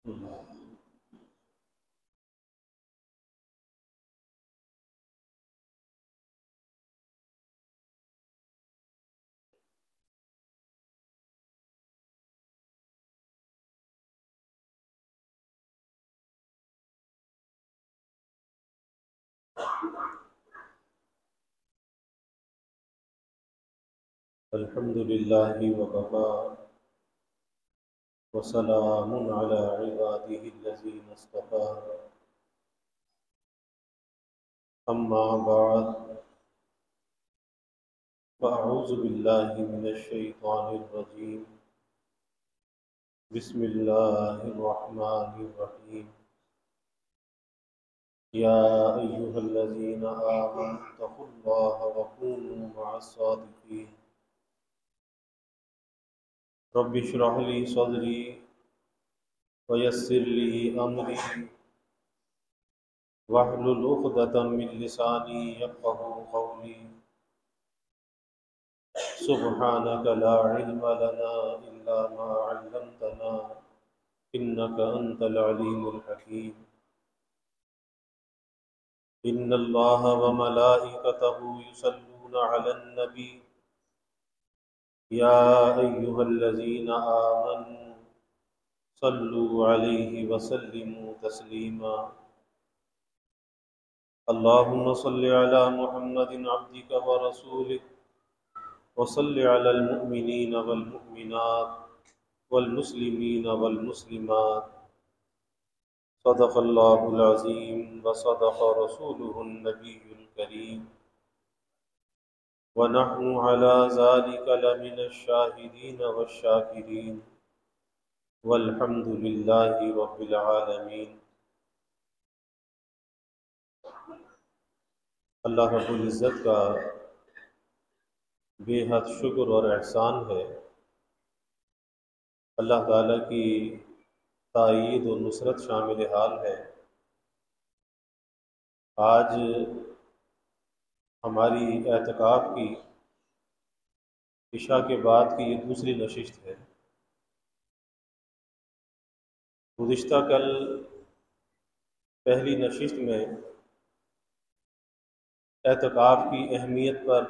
الحمد لله وكفى وسلام على عباده الذين اصطفى أما بعد فأعوذ بالله من الشيطان الرجيم بسم الله الرحمن الرحيم يا أيها الذين آمنوا اتقوا الله وكونوا مع الصادقين رب اشرح لي صدري ويسر لي أمري واحلل عقدة من لساني يفقهوا قولي سبحانك لا علم لنا إلا ما علمتنا إنك أنت العليم الحكيم إن الله وملائكته يصلون على النبي يا أيها الذين آمنوا صلوا عليه وسلموا تسليما اللهم صل على محمد عبدك ورسولك وصل على المؤمنين والمؤمنات والمسلمين والمسلمات صدق الله العظيم وصدق رسوله النبي الكريم ونحن على ذلك لمن الشاهدين والشاكرين والحمد لله رب العالمين۔ اللہ رب العزت کا بے حد شکر اور احسان ہے، اللہ تعالیٰ کی تائید و نصرت شامل حال ہے۔ آج ہماری اعتکاف کی عشاء کے بعد کی یہ دوسری نشست ہے۔ گزشتہ کل پہلی نشست میں اعتکاف کی اہمیت پر،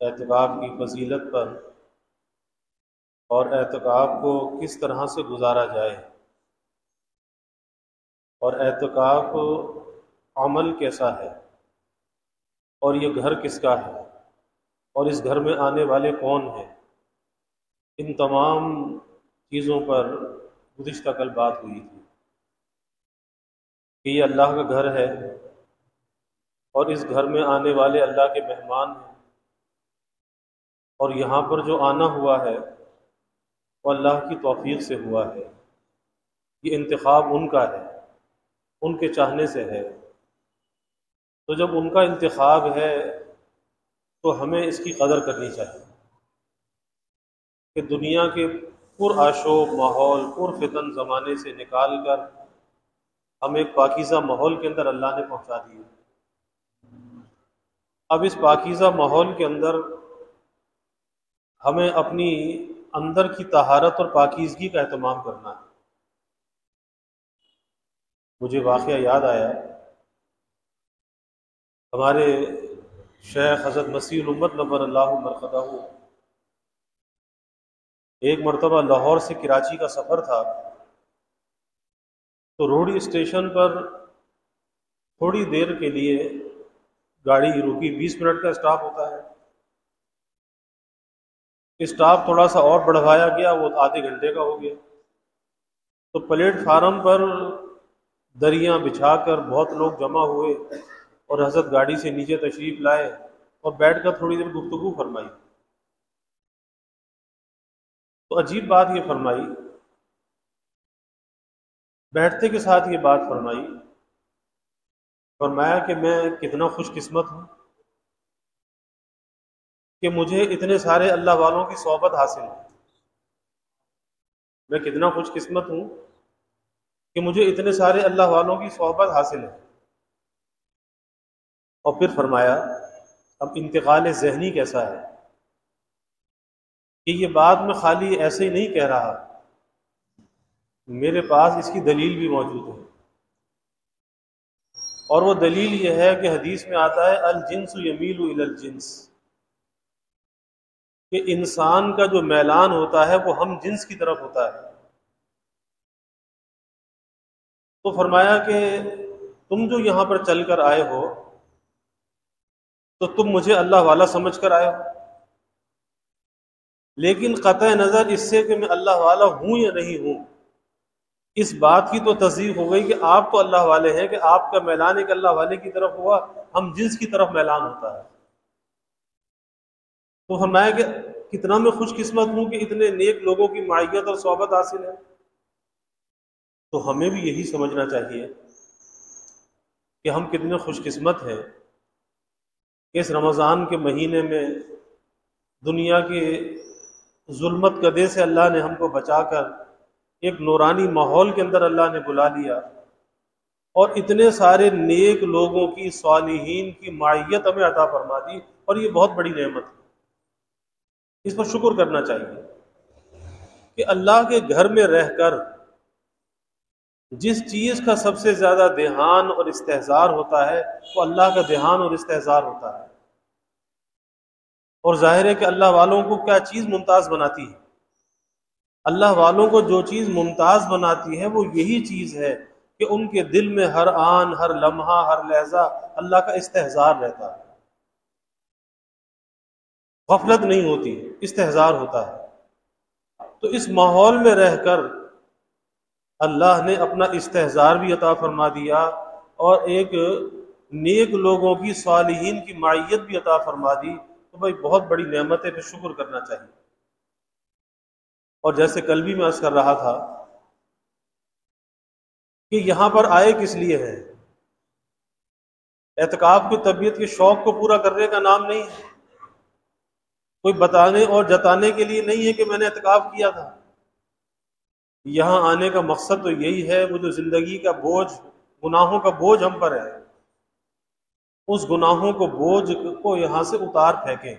اعتکاف کی فضیلت پر اور اعتکاف کو کس طرح سے گزارا جائے اور اعتکاف عمل کیسا ہے اور یہ گھر کس کا ہے اور اس گھر میں آنے والے کون ہیں، ان تمام چیزوں پر گزشتہ کل بات ہوئی تھی کہ یہ اللہ کا گھر ہے اور اس گھر میں آنے والے اللہ کے مہمان ہیں، اور یہاں پر جو آنا ہوا ہے وہ اللہ کی توفیق سے ہوا ہے، یہ انتخاب ان کا ہے، ان کے چاہنے سے ہے۔ تو جب ان کا انتخاب ہے تو ہمیں اس کی قدر کرنی چاہیے کہ دنیا کے پرآشوب ماحول، پرفتن زمانے سے نکال کر ہم ایک پاکیزہ ماحول کے اندر اللہ نے پہنچا دیا۔ اب اس پاکیزہ ماحول کے اندر ہمیں اپنی اندر کی طہارت اور پاکیزگی کا اہتمام کرنا ہے۔ مجھے واقعہ یاد آیا، ہمارے شیخ حضرت مسیح الامت نور اللہ مرقدہ، ایک مرتبہ لاہور سے کراچی کا سفر تھا، تو روڑی اسٹیشن پر تھوڑی دیر کے لیے گاڑی رکی، 20 منٹ کا اسٹاپ ہوتا ہے۔ اسٹاپ تھوڑا سا اور بڑھوایا گیا، وہ آدھے گھنٹے کا ہو گیا۔ تو پلیٹ فارم پر دریاں بچھا کر بہت لوگ جمع ہوئے اور حضرت گاڑی سے نیچے تشریف لائے اور بیٹھ کر تھوڑی دیر گفتگو فرمائی۔ تو عجیب بات یہ فرمائی، بیٹھتے کے ساتھ یہ بات فرمائی، فرمایا کہ میں کتنا خوش قسمت ہوں کہ مجھے اتنے سارے اللہ والوں کی صحبت حاصل ہے۔ میں کتنا خوش قسمت ہوں کہ مجھے اتنے سارے اللہ والوں کی صحبت حاصل ہے۔ اور پھر فرمایا اب انتقال ذہنی کیسا ہے کہ یہ بات میں خالی ایسے ہی نہیں کہہ رہا، میرے پاس اس کی دلیل بھی موجود ہے، اور وہ دلیل یہ ہے کہ حدیث میں آتا ہے الجنس یمیل الی الجنس، کہ انسان کا جو میلان ہوتا ہے وہ ہم جنس کی طرف ہوتا ہے۔ تو فرمایا کہ تم جو یہاں پر چل کر آئے ہو تو تم مجھے اللہ والا سمجھ کر آئے ہو، لیکن قطع نظر اس سے کہ میں اللہ والا ہوں یا نہیں ہوں، اس بات کی تو تصدیق ہو گئی کہ آپ تو اللہ والے ہیں، کہ آپ کا میلان ایک اللہ والے کی طرف ہوا، ہم جنس کی طرف میلان ہوتا ہے۔ تو فرمایا کہ کتنا میں خوش قسمت ہوں کہ اتنے نیک لوگوں کی معیت اور صحبت حاصل ہے۔ تو ہمیں بھی یہی سمجھنا چاہیے کہ ہم کتنے خوش قسمت ہیں کہ اس رمضان کے مہینے میں دنیا کے ظلمت گدے سے اللہ نے ہم کو بچا کر ایک نورانی ماحول کے اندر اللہ نے بلا لیا، اور اتنے سارے نیک لوگوں کی، صالحین کی معیت ہمیں عطا فرما دی، اور یہ بہت بڑی نعمت ہے، اس پر شکر کرنا چاہیے کہ اللہ کے گھر میں رہ کر جس چیز کا سب سے زیادہ دھیان اور استحضار ہوتا ہے وہ اللہ کا دھیان اور استحضار ہوتا ہے۔ اور ظاہر ہے کہ اللہ والوں کو کیا چیز ممتاز بناتی ہے؟ اللہ والوں کو جو چیز ممتاز بناتی ہے وہ یہی چیز ہے کہ ان کے دل میں ہر آن، ہر لمحہ، ہر لحظہ اللہ کا استحضار رہتا ہے، غفلت نہیں ہوتی، استحضار ہوتا ہے۔ تو اس ماحول میں رہ کر اللہ نے اپنا استحضار بھی عطا فرما دیا، اور ایک نیک لوگوں کی، صالحین کی معیت بھی عطا فرما دی، تو بھائی بہت بڑی نعمت ہے، پہ شکر کرنا چاہیے۔ اور جیسے کل بھی میں عرض کر رہا تھا کہ یہاں پر آئے کس لیے ہیں؟ اعتکاف کی طبیعت کے شوق کو پورا کرنے کا نام نہیں ہے، کوئی بتانے اور جتانے کے لیے نہیں ہے کہ میں نے اعتکاف کیا تھا۔ یہاں آنے کا مقصد تو یہی ہے، وہ جو زندگی کا بوجھ، گناہوں کا بوجھ ہم پر ہے، اس گناہوں کو، بوجھ کو یہاں سے اتار پھینکیں،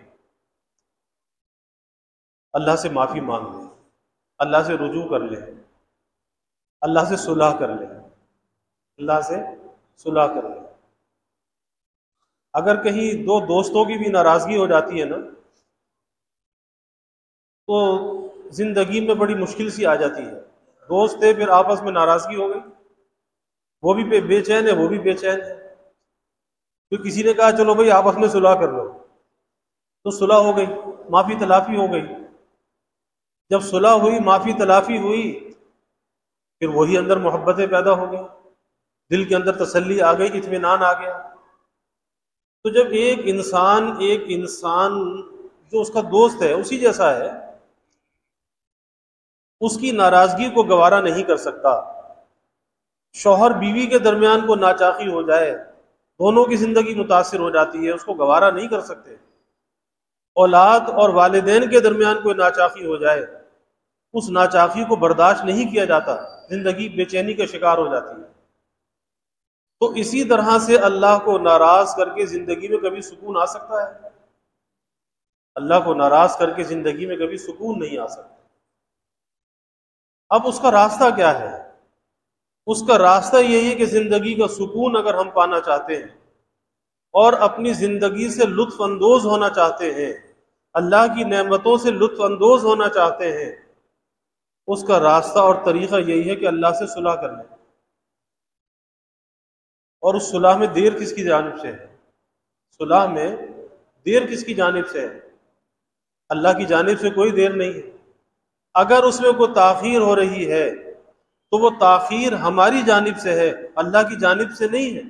اللہ سے معافی مانگ لیں، اللہ سے رجوع کر لیں، اللہ سے صلح کر لیں، اللہ سے صلح کر لیں۔ اگر کہیں دو دوستوں کی بھی ناراضگی ہو جاتی ہے نا، تو زندگی میں بڑی مشکل سی آ جاتی ہے۔ دوست تھے، پھر آپس میں ناراضگی ہو گئی، وہ بھی بے چین ہے، وہ بھی بے چین ہے، پھر کسی نے کہا چلو بھائی آپس میں صلح کر لو، تو صلح ہو گئی، معافی تلافی ہو گئی۔ جب صلح ہوئی، معافی تلافی ہوئی، پھر وہی اندر محبتیں پیدا ہو گئی، دل کے اندر تسلی آ گئی، اطمینان آ گیا۔ تو جب ایک انسان جو اس کا دوست ہے، اسی جیسا ہے، اس کی ناراضگی کو گوارا نہیں کر سکتا، شوہر بیوی کے درمیان کو ناچاقی ہو جائے، دونوں کی زندگی متاثر ہو جاتی ہے، اس کو گوارا نہیں کر سکتے، اولاد اور والدین کے درمیان کوئی ناچاقی ہو جائے، اس ناچاقی کو برداشت نہیں کیا جاتا، زندگی بے چینی کا شکار ہو جاتی ہے۔ تو اسی طرح سے اللہ کو ناراض کر کے زندگی میں کبھی سکون آ سکتا ہے؟ اللہ کو ناراض کر کے زندگی میں کبھی سکون نہیں آ سکتا۔ اب اس کا راستہ کیا ہے؟ اس کا راستہ یہی ہے کہ زندگی کا سکون اگر ہم پانا چاہتے ہیں اور اپنی زندگی سے لطف اندوز ہونا چاہتے ہیں، اللہ کی نعمتوں سے لطف اندوز ہونا چاہتے ہیں، اس کا راستہ اور طریقہ یہی ہے کہ اللہ سے صلح کر لیں۔ اور اس صلح میں دیر کس کی جانب سے ہے؟ صلح میں دیر کس کی جانب سے ہے؟ اللہ کی جانب سے کوئی دیر نہیں ہے۔ اگر اس میں کوئی تاخیر ہو رہی ہے تو وہ تاخیر ہماری جانب سے ہے، اللہ کی جانب سے نہیں ہے۔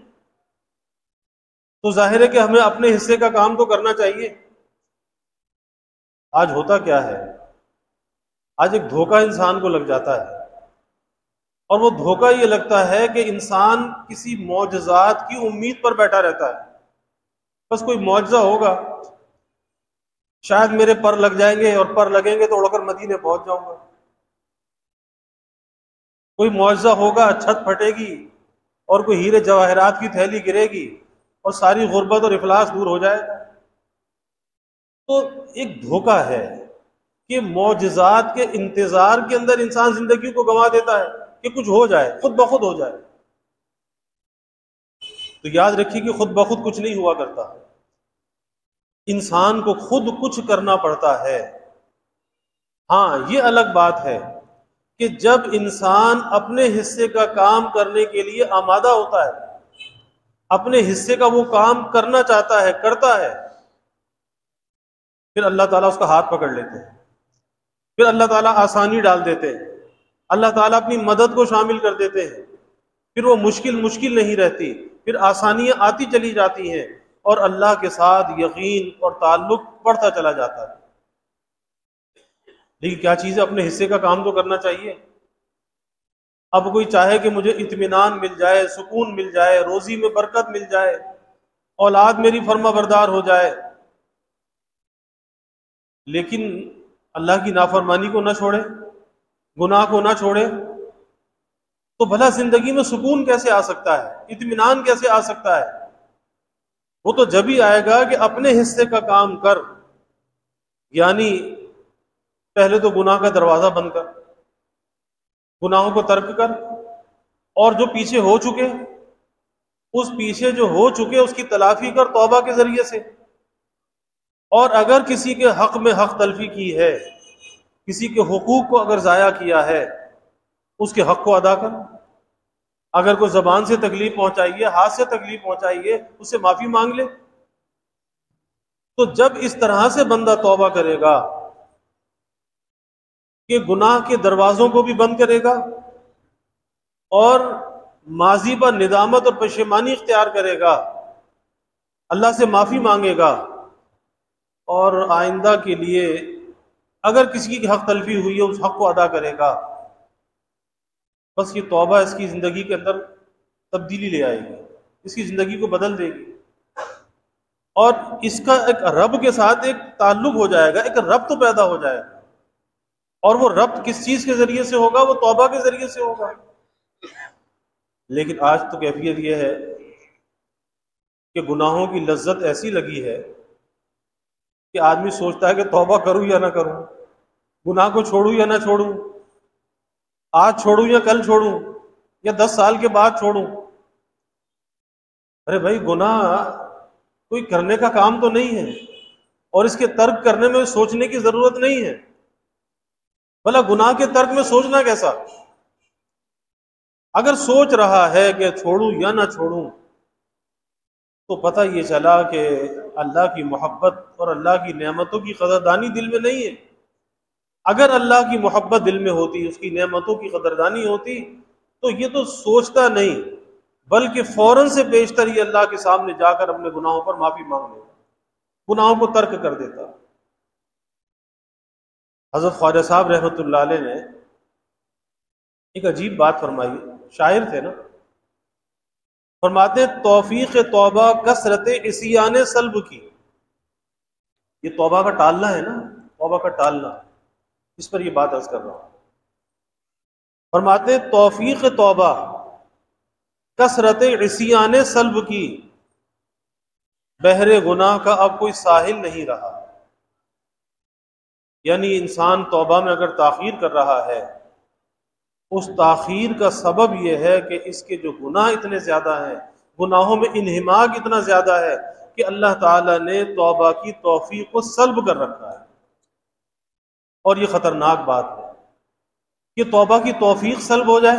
تو ظاہر ہے کہ ہمیں اپنے حصے کا کام تو کرنا چاہیے۔ آج ہوتا کیا ہے؟ آج ایک دھوکہ انسان کو لگ جاتا ہے، اور وہ دھوکہ یہ لگتا ہے کہ انسان کسی معجزات کی امید پر بیٹھا رہتا ہے، بس کوئی معجزہ ہوگا، شاید میرے پر لگ جائیں گے، اور پر لگیں گے تو اڑ کر مدینے پہنچ جاؤں گا، کوئی معجزہ ہوگا، چھت پھٹے گی اور کوئی ہیرے جواہرات کی تھیلی گرے گی اور ساری غربت اور افلاس دور ہو جائے گا۔ تو ایک دھوکہ ہے کہ معجزات کے انتظار کے اندر انسان زندگی کو گنوا دیتا ہے۔ کہ کچھ ہو جائے، خود بخود ہو جائے۔ تو یاد رکھیے کہ خود بخود کچھ نہیں ہوا کرتا، انسان کو خود کچھ کرنا پڑتا ہے۔ ہاں یہ الگ بات ہے کہ جب انسان اپنے حصے کا کام کرنے کے لیے آمادہ ہوتا ہے، اپنے حصے کا وہ کام کرنا چاہتا ہے، کرتا ہے، پھر اللہ تعالیٰ اس کا ہاتھ پکڑ لیتے ہیں، پھر اللہ تعالیٰ آسانی ڈال دیتے ہیں، اللہ تعالیٰ اپنی مدد کو شامل کر دیتے ہیں، پھر وہ مشکل نہیں رہتی، پھر آسانیاں آتی چلی جاتی ہیں اور اللہ کے ساتھ یقین اور تعلق بڑھتا چلا جاتا ہے۔ لیکن کیا چیز ہے، اپنے حصے کا کام تو کرنا چاہیے۔ اب کوئی چاہے کہ مجھے اطمینان مل جائے، سکون مل جائے، روزی میں برکت مل جائے، اولاد میری فرما بردار ہو جائے، لیکن اللہ کی نافرمانی کو نہ چھوڑے، گناہ کو نہ چھوڑے، تو بھلا زندگی میں سکون کیسے آ سکتا ہے، اطمینان کیسے آ سکتا ہے؟ وہ تو جب ہی آئے گا کہ اپنے حصے کا کام کر، یعنی پہلے تو گناہ کا دروازہ بند کر، گناہوں کو ترک کر، اور جو پیچھے ہو چکے اس پیچھے جو ہو چکے اس کی تلافی کر توبہ کے ذریعے سے، اور اگر کسی کے حق میں حق تلفی کی ہے، کسی کے حقوق کو اگر ضائع کیا ہے، اس کے حق کو ادا کر۔ اگر کوئی زبان سے تکلیف پہنچائی ہے، ہاتھ سے تکلیف پہنچائی ہے، اس سے معافی مانگ لے۔ تو جب اس طرح سے بندہ توبہ کرے گا کہ گناہ کے دروازوں کو بھی بند کرے گا اور ماضی پر ندامت اور پشیمانی اختیار کرے گا، اللہ سے معافی مانگے گا، اور آئندہ کے لیے اگر کسی کی حق تلفی ہوئی ہے اس حق کو ادا کرے گا، بس یہ توبہ اس کی زندگی کے اندر تبدیلی لے آئے گی، اس کی زندگی کو بدل دے گی، اور اس کا ایک رب کے ساتھ ایک تعلق ہو جائے گا، ایک ربط تو پیدا ہو جائے گا۔ اور وہ ربط کس چیز کے ذریعے سے ہوگا؟ وہ توبہ کے ذریعے سے ہوگا۔ لیکن آج تو کیفیت یہ ہے کہ گناہوں کی لذت ایسی لگی ہے کہ آدمی سوچتا ہے کہ توبہ کروں یا نہ کروں، گناہ کو چھوڑوں یا نہ چھوڑوں، آج چھوڑوں یا کل چھوڑوں یا 10 سال کے بعد چھوڑوں۔ ارے بھائی، گناہ کوئی کرنے کا کام تو نہیں ہے، اور اس کے ترک کرنے میں سوچنے کی ضرورت نہیں ہے۔ بھلا گناہ کے ترک میں سوچنا کیسا؟ اگر سوچ رہا ہے کہ چھوڑوں یا نہ چھوڑوں، تو پتہ یہ چلا کہ اللہ کی محبت اور اللہ کی نعمتوں کی قدردانی دل میں نہیں ہے۔ اگر اللہ کی محبت دل میں ہوتی، اس کی نعمتوں کی قدردانی ہوتی، تو یہ تو سوچتا نہیں، بلکہ فوراً سے بیشتر یہ اللہ کے سامنے جا کر اپنے گناہوں پر معافی مانگ لیتا، گناہوں کو ترک کر دیتا۔ حضرت خواجہ صاحب رحمۃ اللہ علیہ نے ایک عجیب بات فرمائی، شاعر تھے نا، فرماتے توفیق توبہ کثرت عصیان سلب کی۔ یہ توبہ کا ٹالنا ہے نا، توبہ کا ٹالنا، اس پر یہ بات عرض کر رہا ہوں۔ فرماتے توفیق توبہ کثرت عصیان سلب کی، بحر گناہ کا اب کوئی ساحل نہیں رہا۔ یعنی انسان توبہ میں اگر تاخیر کر رہا ہے، اس تاخیر کا سبب یہ ہے کہ اس کے جو گناہ اتنے زیادہ ہیں، گناہوں میں انہماک اتنا زیادہ ہے کہ اللہ تعالیٰ نے توبہ کی توفیق کو سلب کر رکھا ہے۔ اور یہ خطرناک بات ہے کہ توبہ کی توفیق سلب ہو جائے۔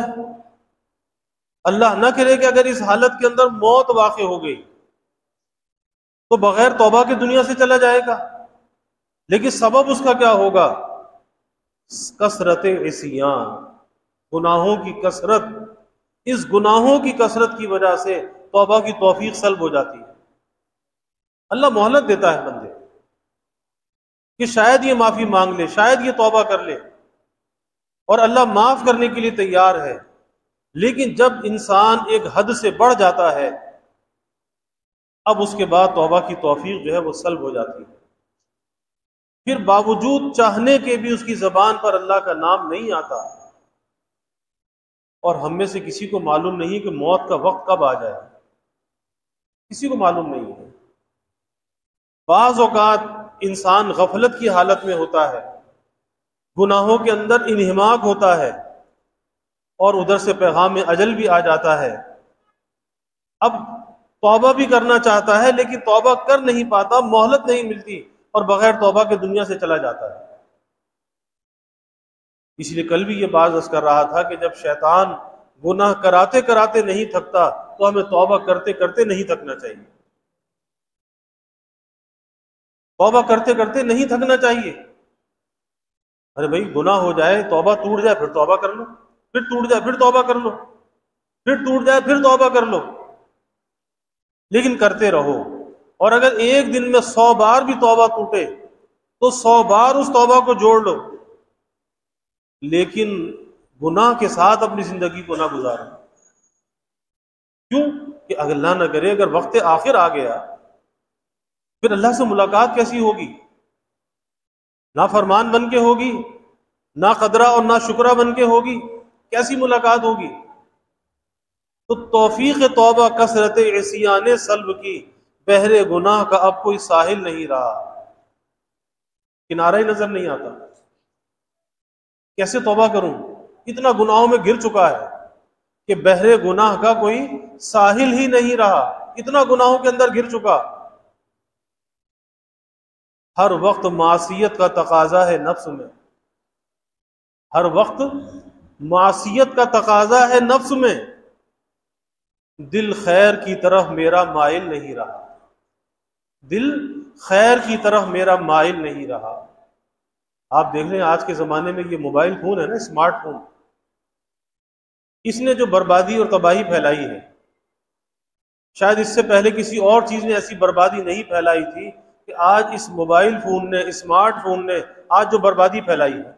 اللہ نہ کرے کہ اگر اس حالت کے اندر موت واقع ہو گئی تو بغیر توبہ کے دنیا سے چلا جائے گا، لیکن سبب اس کا کیا ہوگا؟ کثرت عصیان، گناہوں کی کثرت۔ اس گناہوں کی کثرت کی وجہ سے توبہ کی توفیق سلب ہو جاتی ہے۔ اللہ مہلت دیتا ہے بندے کہ شاید یہ معافی مانگ لے، شاید یہ توبہ کر لے، اور اللہ معاف کرنے کے لیے تیار ہے، لیکن جب انسان ایک حد سے بڑھ جاتا ہے، اب اس کے بعد توبہ کی توفیق جو ہے وہ سلب ہو جاتی ہے۔ پھر باوجود چاہنے کے بھی اس کی زبان پر اللہ کا نام نہیں آتا، اور ہم میں سے کسی کو معلوم نہیں کہ موت کا وقت کب آ جائے، کسی کو معلوم نہیں ہے۔ بعض اوقات انسان غفلت کی حالت میں ہوتا ہے، گناہوں کے اندر انہماک ہوتا ہے، اور ادھر سے پیغام اجل بھی آ جاتا ہے. اب توبہ بھی کرنا چاہتا ہے لیکن توبہ کر نہیں پاتا، مہلت نہیں ملتی، اور بغیر توبہ کے دنیا سے چلا جاتا ہے. اس لیے کل بھی یہ بات عرض کر رہا تھا کہ جب شیطان گناہ کراتے کراتے نہیں تھکتا تو ہمیں توبہ کرتے کرتے نہیں تھکنا چاہیے. توبہ کرتے کرتے نہیں تھکنا چاہیے. ارے بھائی گناہ ہو جائے، توبہ ٹوٹ جائے، پھر توبہ کر لو، پھر ٹوٹ جائے پھر توبہ کر لو، پھر ٹوٹ جائے پھر توبہ کر لو، لیکن کرتے رہو. اور اگر ایک دن میں 100 بار بھی توبہ ٹوٹے تو 100 بار اس توبہ کو جوڑ لو، لیکن گناہ کے ساتھ اپنی زندگی کو نہ گزارو. کیوں کہ اگر اللہ نہ کرے اگر وقت آخر آ گیا پھر اللہ سے ملاقات کیسی ہوگی؟ نافرمان بن کے ہوگی، نہ قدرہ اور نہ شکرہ بن کے ہوگی، کیسی ملاقات ہوگی؟ تو توفیق توبہ کثرت عصیان سلب کی، بحر گناہ کا اب کوئی ساحل نہیں رہا، کنارہ ہی نظر نہیں آتا. کیسے توبہ کروں؟ اتنا گناہوں میں گر چکا ہے کہ بحر گناہ کا کوئی ساحل ہی نہیں رہا، اتنا گناہوں کے اندر گر چکا. ہر وقت معصیت کا تقاضا ہے نفس میں، ہر وقت معصیت کا تقاضا ہے نفس میں. دل خیر کی طرف میرا مائل نہیں رہا، دل خیر کی طرف میرا مائل نہیں رہا. آپ دیکھ رہے ہیں آج کے زمانے میں یہ موبائل فون ہے نا، اسمارٹ فون، اس نے جو بربادی اور تباہی پھیلائی ہے، شاید اس سے پہلے کسی اور چیز نے ایسی بربادی نہیں پھیلائی تھی کہ آج اس موبائل فون نے، اسمارٹ فون نے آج جو بربادی پھیلائی ہے.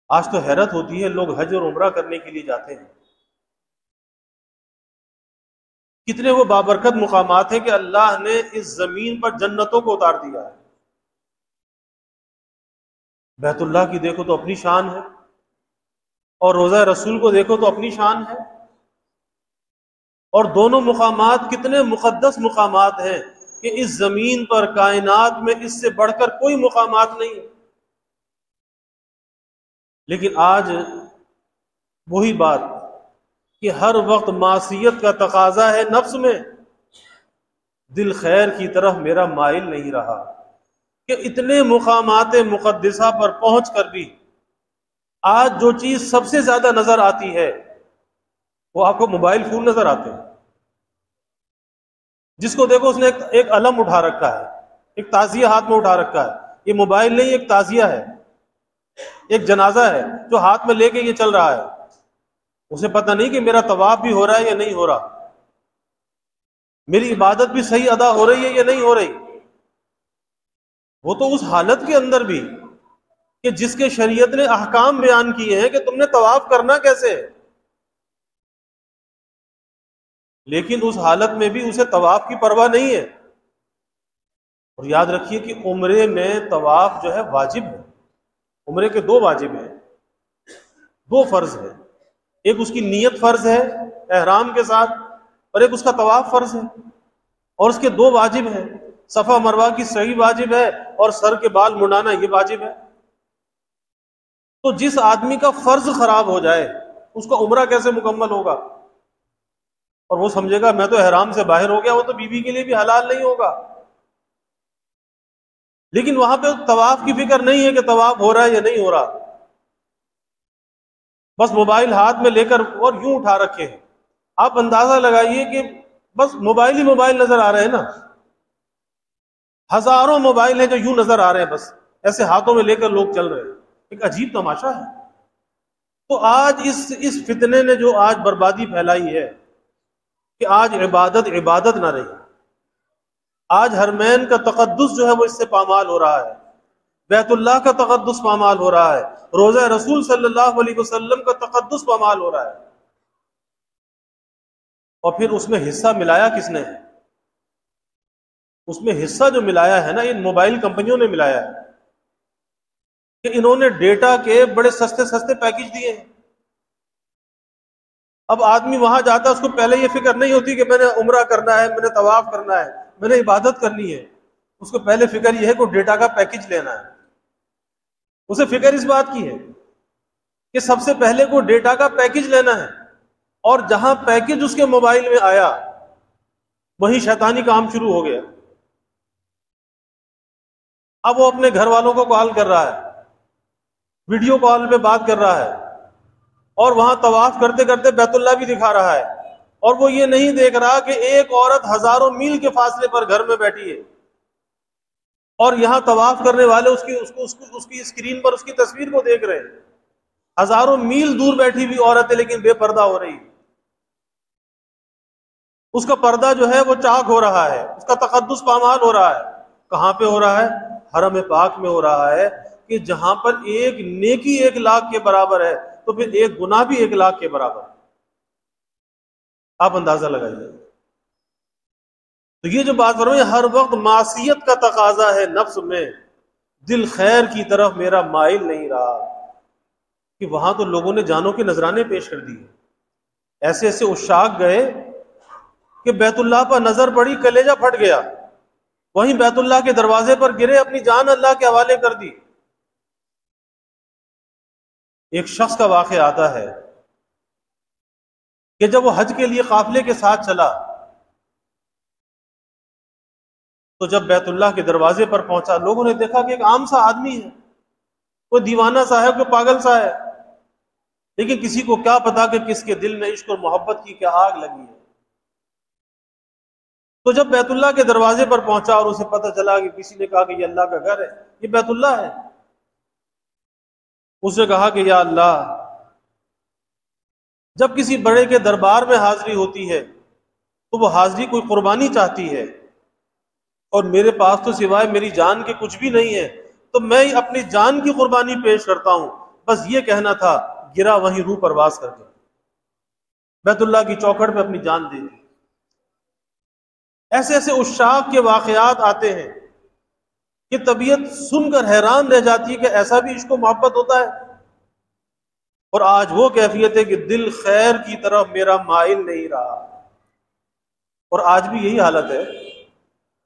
آج تو حیرت ہوتی ہے، لوگ حج اور عمرہ کرنے کے لیے جاتے ہیں، کتنے وہ بابرکت مقامات ہیں کہ اللہ نے اس زمین پر جنتوں کو اتار دیا ہے. بیت اللہ کی دیکھو تو اپنی شان ہے، اور روضہ رسول کو دیکھو تو اپنی شان ہے، اور دونوں مقامات کتنے مقدس مقامات ہیں کہ اس زمین پر کائنات میں اس سے بڑھ کر کوئی مقامات نہیں. لیکن آج وہی بات کہ ہر وقت معصیت کا تقاضا ہے نفس میں، دل خیر کی طرف میرا مائل نہیں رہا. کہ اتنے مقامات مقدسہ پر پہنچ کر بھی آج جو چیز سب سے زیادہ نظر آتی ہے وہ آپ کو موبائل فون نظر آتے ہیں. جس کو دیکھو اس نے ایک علم اٹھا رکھا ہے، ایک تعزیہ ہاتھ میں اٹھا رکھا ہے. یہ موبائل نہیں، ایک تعزیہ ہے، ایک جنازہ ہے جو ہاتھ میں لے کے یہ چل رہا ہے. اسے پتہ نہیں کہ میرا طواف بھی ہو رہا ہے یا نہیں ہو رہا، میری عبادت بھی صحیح ادا ہو رہی ہے یا نہیں ہو رہی. وہ تو اس حالت کے اندر بھی کہ جس کے شریعت نے احکام بیان کیے ہیں کہ تم نے طواف کرنا کیسے ہے، لیکن اس حالت میں بھی اسے طواف کی پرواہ نہیں ہے. اور یاد رکھیے کہ عمرے میں طواف جو ہے واجب ہے. عمرے کے 2 واجب ہیں، 2 فرض ہیں. ایک اس کی نیت فرض ہے احرام کے ساتھ، اور ایک اس کا طواف فرض ہے. اور اس کے 2 واجب ہیں، صفا مروہ کی صحیح واجب ہے، اور سر کے بال منڈانا یہ واجب ہے. تو جس آدمی کا فرض خراب ہو جائے اس کا عمرہ کیسے مکمل ہوگا؟ اور وہ سمجھے گا میں تو احرام سے باہر ہو گیا، وہ تو بیوی کے لیے بھی حلال نہیں ہوگا. لیکن وہاں پہ طواف کی فکر نہیں ہے کہ طواف ہو رہا ہے یا نہیں ہو رہا، بس موبائل ہاتھ میں لے کر اور یوں اٹھا رکھے ہیں. آپ اندازہ لگائیے کہ بس موبائل ہی موبائل نظر آ رہے ہیں نا، ہزاروں موبائل ہیں جو یوں نظر آ رہے ہیں، بس ایسے ہاتھوں میں لے کر لوگ چل رہے ہیں. ایک عجیب تماشا ہے. تو آج اس فتنے نے جو آج بربادی پھیلائی ہے کہ آج عبادت نہ رہی. آج حرمین کا تقدس جو ہے وہ اس سے پامال ہو رہا ہے، بیت اللہ کا تقدس پامال ہو رہا ہے، روضہ رسول صلی اللہ علیہ وسلم کا تقدس پامال ہو رہا ہے. اور پھر اس میں حصہ ملایا کس نے ہے؟ اس میں حصہ جو ملایا ہے نا، ان موبائل کمپنیوں نے ملایا ہے کہ انہوں نے ڈیٹا کے بڑے سستے سستے پیکج دیے ہیں. اب آدمی وہاں جاتا ہے، اس کو پہلے یہ فکر نہیں ہوتی کہ میں نے عمرہ کرنا ہے، میں نے طواف کرنا ہے، میں نے عبادت کرنی ہے. اس کو پہلے فکر یہ ہے کہ ڈیٹا کا پیکج لینا ہے. اسے فکر اس بات کی ہے کہ سب سے پہلے کو ڈیٹا کا پیکج لینا ہے، اور جہاں پیکج اس کے موبائل میں آیا وہیں شیطانی کام شروع ہو گیا۔ اب وہ اپنے گھر والوں کو کال کر رہا ہے، ویڈیو کال پہ بات کر رہا ہے، اور وہاں طواف کرتے کرتے بیت اللہ بھی دکھا رہا ہے، اور وہ یہ نہیں دیکھ رہا کہ ایک عورت ہزاروں میل کے فاصلے پر گھر میں بیٹھی ہے، اور یہاں طواف کرنے والے اس کی اسکرین پر اس کی تصویر کو دیکھ رہے ہیں۔ ہزاروں میل دور بیٹھی ہوئی عورت ہے لیکن بے پردہ ہو رہی ہے، اس کا پردہ جو ہے وہ چاک ہو رہا ہے، اس کا تقدس پامال ہو رہا ہے۔ کہاں پہ ہو رہا ہے؟ حرم پاک میں ہو رہا ہے، کہ جہاں پر ایک نیکی 1,00,000 کے برابر ہے تو پھر ایک گناہ بھی 1,00,000 کے برابر ہے۔ آپ اندازہ لگائیے۔ تو یہ جو بات فرمائی، ہر وقت معصیت کا تقاضا ہے نفس میں، دل خیر کی طرف میرا مائل نہیں رہا، کہ وہاں تو لوگوں نے جانوں کے نذرانے پیش کر دیے، ایسے ایسے عشاق گئے کہ بیت اللہ پر نظر پڑی کلیجہ پھٹ گیا، وہیں بیت اللہ کے دروازے پر گرے، اپنی جان اللہ کے حوالے کر دی۔ ایک شخص کا واقعہ آتا ہے کہ جب وہ حج کے لیے قافلے کے ساتھ چلا تو جب بیت اللہ کے دروازے پر پہنچا، لوگوں نے دیکھا کہ ایک عام سا آدمی ہے، کوئی دیوانہ سا ہے، کوئی پاگل سا ہے، لیکن کسی کو کیا پتا کہ کس کے دل میں عشق اور محبت کی کیا آگ لگی ہے۔ تو جب بیت اللہ کے دروازے پر پہنچا اور اسے پتہ چلا کہ کسی نے کہا کہ یہ اللہ کا گھر ہے، یہ بیت اللہ ہے، اس نے کہا کہ یا اللہ، جب کسی بڑے کے دربار میں حاضری ہوتی ہے تو وہ حاضری کوئی قربانی چاہتی ہے، اور میرے پاس تو سوائے میری جان کے کچھ بھی نہیں ہے، تو میں اپنی جان کی قربانی پیش کرتا ہوں۔ بس یہ کہنا تھا، گرا وہیں روح پرواز کر کے بیت اللہ کی چوکھٹ پہ اپنی جان دے دی۔ ایسے ایسے عشاق کے واقعات آتے ہیں کہ طبیعت سن کر حیران رہ جاتی ہے کہ ایسا بھی عشق و محبت ہوتا ہے۔ اور آج وہ کیفیت ہے کہ دل خیر کی طرف میرا مائل نہیں رہا، اور آج بھی یہی حالت ہے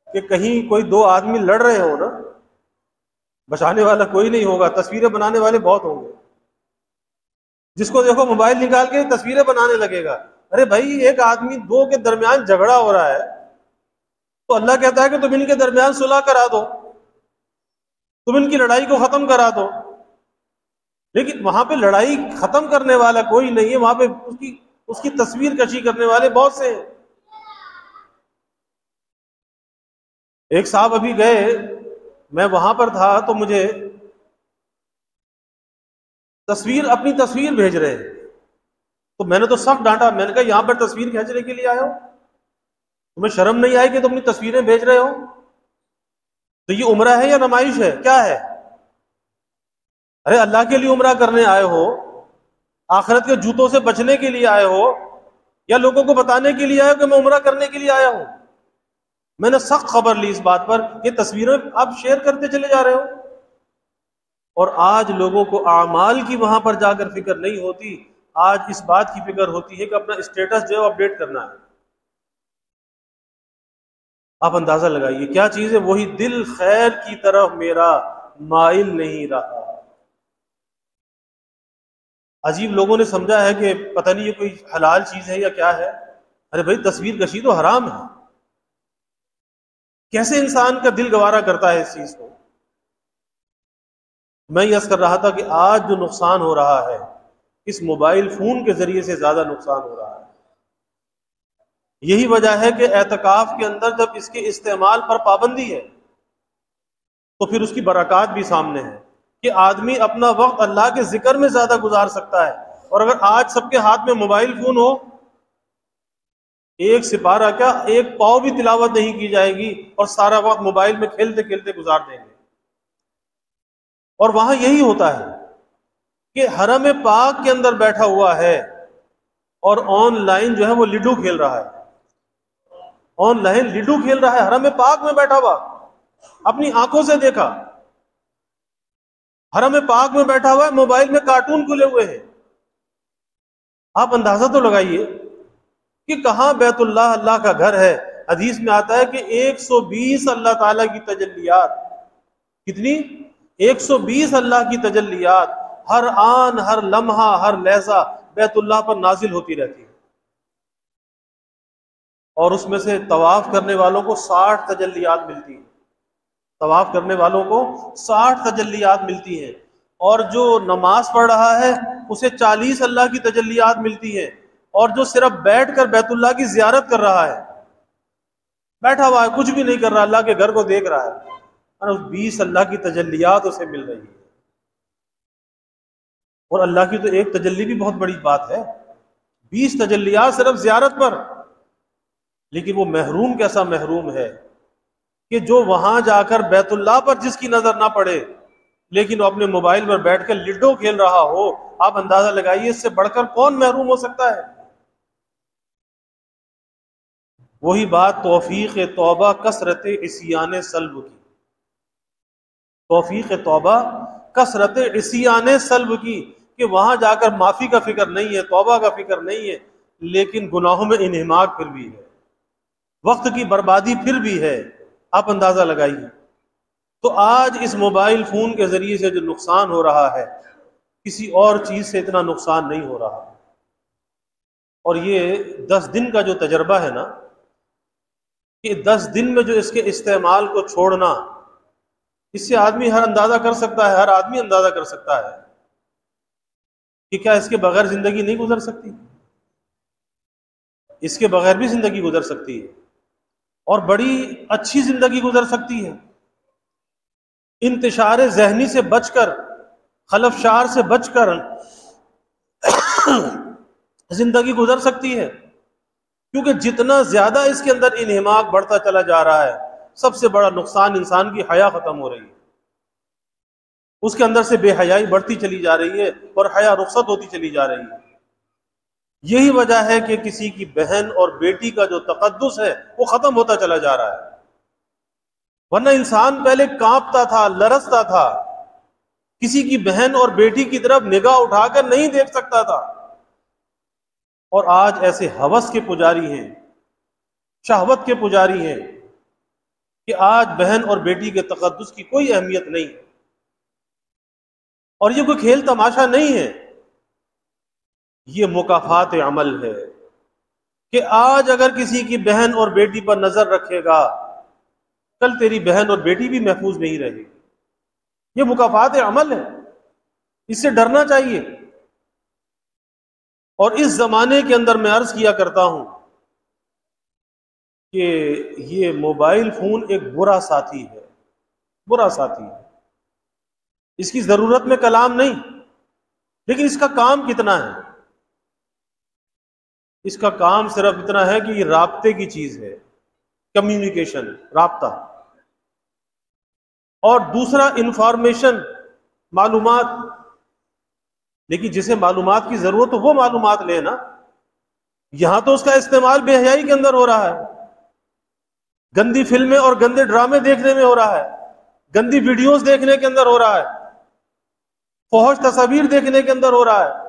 کہ کہیں کوئی دو آدمی لڑ رہے ہوں نا، بچانے والا کوئی نہیں ہوگا، تصویریں بنانے والے بہت ہوں گے۔ جس کو دیکھو موبائل نکال کے تصویریں بنانے لگے گا۔ ارے بھائی، ایک آدمی دو کے درمیان جھگڑا ہو رہا ہے تو اللہ کہتا ہے کہ تم ان کے درمیان صلح کرا دو، تم ان کی لڑائی کو ختم کرا دو، لیکن وہاں پہ لڑائی ختم کرنے والا کوئی نہیں ہے، وہاں پہ اس کی تصویر کشی کرنے والے بہت سے ہیں۔ ایک صاحب ابھی گئے، میں وہاں پر تھا تو مجھے اپنی تصویر بھیج رہے ہیں، تو میں نے تو سخت ڈانٹا، میں نے کہا یہاں پر تصویر کھینچنے کے لیے آئے ہو، تمہیں شرم نہیں آئی کہ تم اپنی تصویریں بھیج رہے ہو؟ تو یہ عمرہ ہے یا نمائش ہے؟ کیا ہے؟ ارے اللہ کے لیے عمرہ کرنے آئے ہو، آخرت کے جوتوں سے بچنے کے لیے آئے ہو، یا لوگوں کو بتانے کے لیے آئے ہو کہ میں عمرہ کرنے کے لیے آیا ہوں؟ میں نے سخت خبر لی اس بات پر کہ تصویریں آپ شیئر کرتے چلے جا رہے ہو، اور آج لوگوں کو اعمال کی وہاں پر جا کر فکر نہیں ہوتی، آج اس بات کی فکر ہوتی ہے کہ اپنا اسٹیٹس جو ہے اپڈیٹ کرنا ہے۔ آپ اندازہ لگائیے کیا چیز ہے، وہی دل خیر کی طرف میرا مائل نہیں رہا۔ عجیب، لوگوں نے سمجھا ہے کہ پتہ نہیں یہ کوئی حلال چیز ہے یا کیا ہے۔ ارے بھائی، تصویر کشی تو حرام ہے، کیسے انسان کا دل گوارا کرتا ہے اس چیز کو؟ میں یہ عرض کر رہا تھا کہ آج جو نقصان ہو رہا ہے اس موبائل فون کے ذریعے سے زیادہ نقصان ہو رہا ہے۔ یہی وجہ ہے کہ اعتکاف کے اندر جب اس کے استعمال پر پابندی ہے تو پھر اس کی برکات بھی سامنے ہے کہ آدمی اپنا وقت اللہ کے ذکر میں زیادہ گزار سکتا ہے۔ اور اگر آج سب کے ہاتھ میں موبائل فون ہو، ایک سپارہ کیا، ایک پاؤ بھی تلاوت نہیں کی جائے گی، اور سارا وقت موبائل میں کھیلتے کھیلتے گزار دیں گے۔ اور وہاں یہی ہوتا ہے کہ حرم پاک کے اندر بیٹھا ہوا ہے اور آن لائن جو ہے وہ لڈو کھیل رہا ہے، آن لائن لڈو کھیل رہا ہے، حرم پاک میں بیٹھا ہوا، اپنی آنکھوں سے دیکھا، حرم پاک میں بیٹھا ہوا ہے، موبائل میں کارٹون کھلے ہوئے ہیں۔ آپ اندازہ تو لگائیے کہ کہاں بیت اللہ اللہ کا گھر ہے۔ حدیث میں آتا ہے کہ 120 اللہ تعالیٰ کی تجلیات، کتنی؟ 120 اللہ کی تجلیات ہر آن، ہر لمحہ، ہر لحظہ بیت اللہ پر نازل ہوتی رہتی ہے، اور اس میں سے طواف کرنے والوں کو 60 تجلیات ملتی ہیں، طواف کرنے والوں کو 60 تجلیات ملتی ہیں، اور جو نماز پڑھ رہا ہے اسے 40 اللہ کی تجلیات ملتی ہیں، اور جو صرف بیٹھ کر بیت اللہ کی زیارت کر رہا ہے، بیٹھا ہوا ہے کچھ بھی نہیں کر رہا، اللہ کے گھر کو دیکھ رہا ہے، اور 20 اللہ کی تجلیات اسے مل رہی ہے۔ اور اللہ کی تو ایک تجلی بھی بہت بڑی بات ہے، 20 تجلیات صرف زیارت پر، لیکن وہ محروم کیسا محروم ہے کہ جو وہاں جا کر بیت اللہ پر جس کی نظر نہ پڑے، لیکن وہ اپنے موبائل پر بیٹھ کر لڈو کھیل رہا ہو، آپ اندازہ لگائیے اس سے بڑھ کر کون محروم ہو سکتا ہے۔ وہی بات توفیق توبہ کثرت عصیان سلب کی، توفیق توبہ کثرت عصیان سلب کی، کہ وہاں جا کر معافی کا فکر نہیں ہے، توبہ کا فکر نہیں ہے، لیکن گناہوں میں انہماک پھر بھی ہے، وقت کی بربادی پھر بھی ہے۔ آپ اندازہ لگائیے۔ تو آج اس موبائل فون کے ذریعے سے جو نقصان ہو رہا ہے، کسی اور چیز سے اتنا نقصان نہیں ہو رہا۔ اور یہ 10 دن کا جو تجربہ ہے نا، کہ 10 دن میں جو اس کے استعمال کو چھوڑنا، اس سے آدمی ہر اندازہ کر سکتا ہے، ہر آدمی اندازہ کر سکتا ہے کہ کیا اس کے بغیر زندگی نہیں گزر سکتی، اس کے بغیر بھی زندگی گزر سکتی ہے، اور بڑی اچھی زندگی گزر سکتی ہے، انتشار ذہنی سے بچ کر، خلفشار سے بچ کر زندگی گزر سکتی ہے، کیونکہ جتنا زیادہ اس کے اندر انہماک بڑھتا چلا جا رہا ہے، سب سے بڑا نقصان انسان کی حیا ختم ہو رہی ہے، اس کے اندر سے بے حیائی بڑھتی چلی جا رہی ہے اور حیا رخصت ہوتی چلی جا رہی ہے۔ یہی وجہ ہے کہ کسی کی بہن اور بیٹی کا جو تقدس ہے وہ ختم ہوتا چلا جا رہا ہے، ورنہ انسان پہلے کانپتا تھا، لرزتا تھا، کسی کی بہن اور بیٹی کی طرف نگاہ اٹھا کر نہیں دیکھ سکتا تھا، اور آج ایسے ہوس کے پجاری ہیں، شہوت کے پجاری ہیں، کہ آج بہن اور بیٹی کے تقدس کی کوئی اہمیت نہیں، اور یہ کوئی کھیل تماشا نہیں ہے، یہ مکافات عمل ہے، کہ آج اگر کسی کی بہن اور بیٹی پر نظر رکھے گا، کل تیری بہن اور بیٹی بھی محفوظ نہیں رہے گی، یہ مکافات عمل ہے، اس سے ڈرنا چاہیے۔ اور اس زمانے کے اندر میں عرض کیا کرتا ہوں کہ یہ موبائل فون ایک برا ساتھی ہے، برا ساتھی ہے، اس کی ضرورت میں کلام نہیں، لیکن اس کا کام کتنا ہے؟ اس کا کام صرف اتنا ہے کہ یہ رابطے کی چیز ہے، کمیونیکیشن، رابطہ، اور دوسرا انفارمیشن، معلومات، لیکن جسے معلومات کی ضرورت ہو وہ معلومات لے نا۔ یہاں تو اس کا استعمال بے حیائی کے اندر ہو رہا ہے، گندی فلمیں اور گندے ڈرامے دیکھنے میں ہو رہا ہے، گندی ویڈیوز دیکھنے کے اندر ہو رہا ہے، فحش تصاویر دیکھنے کے اندر ہو رہا ہے،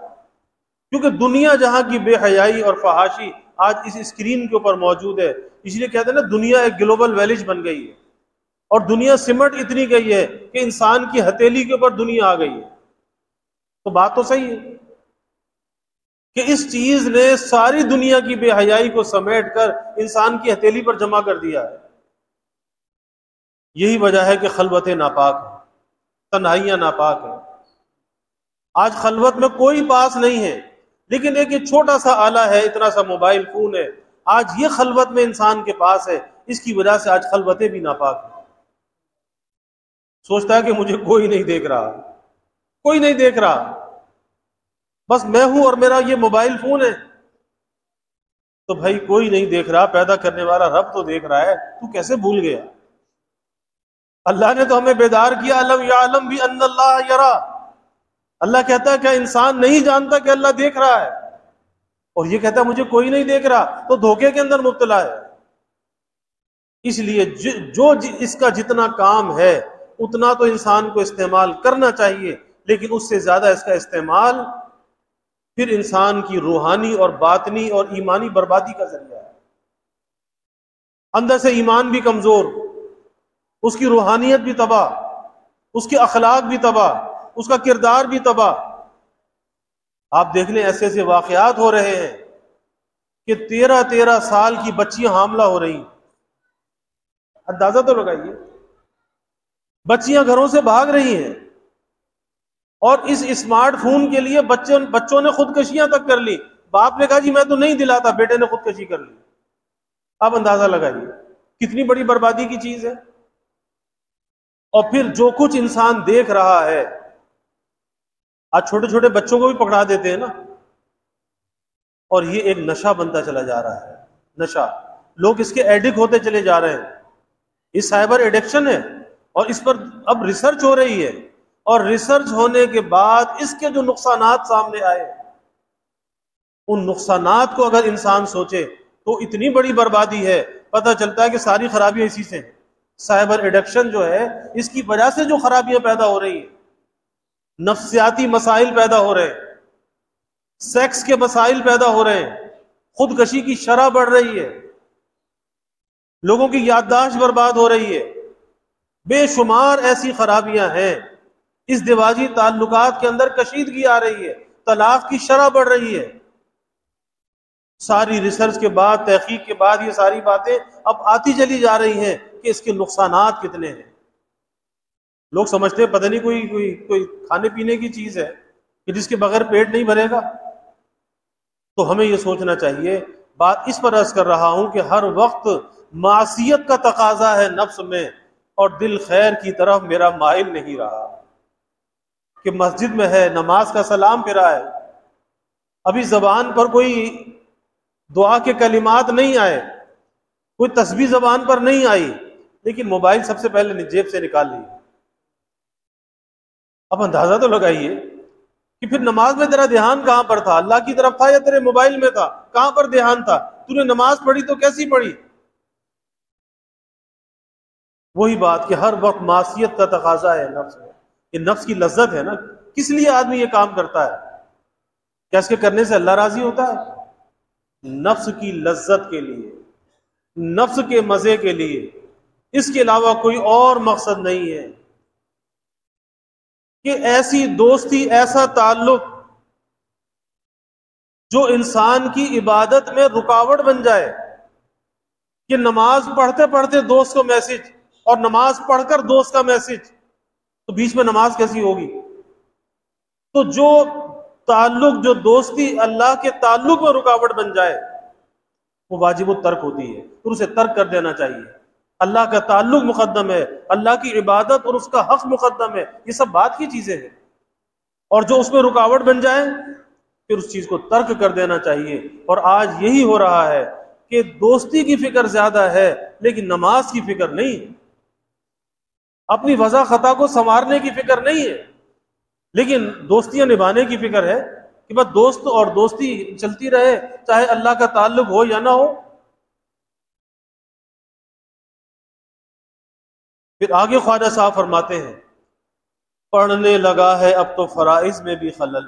کیونکہ دنیا جہاں کی بے حیائی اور فحاشی آج اس اسکرین کے اوپر موجود ہے، اس لیے کہتے ہیں نا دنیا ایک گلوبل ویلیج بن گئی ہے، اور دنیا سمٹ اتنی گئی ہے کہ انسان کی ہتھیلی کے اوپر دنیا آ گئی ہے۔ تو بات تو صحیح ہے کہ اس چیز نے ساری دنیا کی بے حیائی کو سمیٹ کر انسان کی ہتھیلی پر جمع کر دیا ہے۔ یہی وجہ ہے کہ خلوتیں ناپاک ہیں، تنہائیاں ناپاک ہیں۔ آج خلوت میں کوئی پاس نہیں ہے، لیکن ایک یہ چھوٹا سا آلہ ہے، اتنا سا موبائل فون ہے، آج یہ خلوت میں انسان کے پاس ہے، اس کی وجہ سے آج خلوتیں بھی ناپاک ہیں۔ سوچتا ہے کہ مجھے کوئی نہیں دیکھ رہا، کوئی نہیں دیکھ رہا، بس میں ہوں اور میرا یہ موبائل فون ہے۔ تو بھائی کوئی نہیں دیکھ رہا، پیدا کرنے والا رب تو دیکھ رہا ہے، تو کیسے بھول گیا؟ اللہ نے تو ہمیں بیدار کیا، الم یعلم بان اللہ یرا، اللہ کہتا ہے کہ انسان نہیں جانتا کہ اللہ دیکھ رہا ہے، اور یہ کہتا ہے مجھے کوئی نہیں دیکھ رہا، تو دھوکے کے اندر مبتلا ہے۔ اس لیے جو اس کا جتنا کام ہے اتنا تو انسان کو استعمال کرنا چاہیے، لیکن اس سے زیادہ اس کا استعمال پھر انسان کی روحانی اور باطنی اور ایمانی بربادی کا ذریعہ ہے۔ اندر سے ایمان بھی کمزور، اس کی روحانیت بھی تباہ، اس کے اخلاق بھی تباہ، اس کا کردار بھی تباہ، آپ دیکھ لیں ایسے ایسے واقعات ہو رہے ہیں کہ 13 سال کی بچیاں حاملہ ہو رہی ہیں. اندازہ تو لگائیے. بچیاں گھروں سے بھاگ رہی ہیں اور اس اسمارٹ فون کے لیے بچوں نے خودکشیاں تک کر لی. باپ نے کہا جی میں تو نہیں دلاتا، بیٹے نے خودکشی کر لی. اب اندازہ لگائیے کتنی بڑی بربادی کی چیز ہے. اور پھر جو کچھ انسان دیکھ رہا ہے، آج چھوٹے چھوٹے بچوں کو بھی پکڑا دیتے ہیں نا، اور یہ ایک نشہ بنتا چلا جا رہا ہے. نشہ، لوگ اس کے ایڈکٹ ہوتے چلے جا رہے ہیں. یہ سائبر ایڈکشن ہے اور اس پر اب ریسرچ ہو رہی ہے، اور ریسرچ ہونے کے بعد اس کے جو نقصانات سامنے آئے، ان نقصانات کو اگر انسان سوچے تو اتنی بڑی بربادی ہے. پتہ چلتا ہے کہ ساری خرابیاں اسی سے ہیں. سائبر ایڈکشن جو ہے، اس کی وجہ سے جو خرابیاں پیدا ہو رہی ہیں، نفسیاتی مسائل پیدا ہو رہے ہیں، سیکس کے مسائل پیدا ہو رہے ہیں، خودکشی کی شرح بڑھ رہی ہے، لوگوں کی یادداشت برباد ہو رہی ہے. بے شمار ایسی خرابیاں ہیں. ازدواجی تعلقات کے اندر کشیدگی آ رہی ہے، طلاق کی شرح بڑھ رہی ہے. ساری ریسرچ کے بعد، تحقیق کے بعد یہ ساری باتیں اب آتی چلی جا رہی ہیں کہ اس کے نقصانات کتنے ہیں. لوگ سمجھتے ہیں پتہ نہیں کوئی کھانے پینے کی چیز ہے کہ جس کے بغیر پیٹ نہیں بھرے گا. تو ہمیں یہ سوچنا چاہیے. بات اس پر عرض کر رہا ہوں کہ ہر وقت معصیت کا تقاضا ہے نفس میں، اور دل خیر کی طرف میرا مائل نہیں رہا. کہ مسجد میں ہے، نماز کا سلام پھرا ہے، ابھی زبان پر کوئی دعا کے کلمات نہیں آئے، کوئی تسبیح زبان پر نہیں آئی، لیکن موبائل سب سے پہلے جیب سے نکال لی. اب اندازہ تو لگائیے کہ پھر نماز میں تیرا دھیان کہاں پر تھا؟ اللہ کی طرف تھا یا تیرے موبائل میں تھا؟ کہاں پر دھیان تھا؟ تو نے نماز پڑھی تو کیسی پڑھی؟ وہی بات کہ ہر وقت معصیت کا تقاضا ہے نفس میں. یہ نفس کی لذت ہے نا. کس لیے آدمی یہ کام کرتا ہے؟ کیا اس کے کرنے سے اللہ راضی ہوتا ہے؟ نفس کی لذت کے لیے، نفس کے مزے کے لیے. اس کے علاوہ کوئی اور مقصد نہیں ہے. کہ ایسی دوستی، ایسا تعلق جو انسان کی عبادت میں رکاوٹ بن جائے. کہ نماز پڑھتے پڑھتے دوست کو میسج، اور نماز پڑھ کر دوست کا میسج، تو بیچ میں نماز کیسی ہوگی؟ تو جو تعلق، جو دوستی اللہ کے تعلق میں رکاوٹ بن جائے، وہ واجب الترک ہوتی ہے، پھر اسے ترک کر دینا چاہیے. اللہ کا تعلق مقدم ہے، اللہ کی عبادت اور اس کا حق مقدم ہے. یہ سب بات کی چیزیں ہیں، اور جو اس میں رکاوٹ بن جائے پھر اس چیز کو ترک کر دینا چاہیے. اور آج یہی ہو رہا ہے کہ دوستی کی فکر زیادہ ہے لیکن نماز کی فکر نہیں ہے. اپنی وضع خطا کو سنوارنے کی فکر نہیں ہے، لیکن دوستیاں نبھانے کی فکر ہے کہ بس دوست اور دوستی چلتی رہے، چاہے اللہ کا تعلق ہو یا نہ ہو. پھر آگے خواجہ صاحب فرماتے ہیں، پڑھنے لگا ہے اب تو فرائض میں بھی خلل.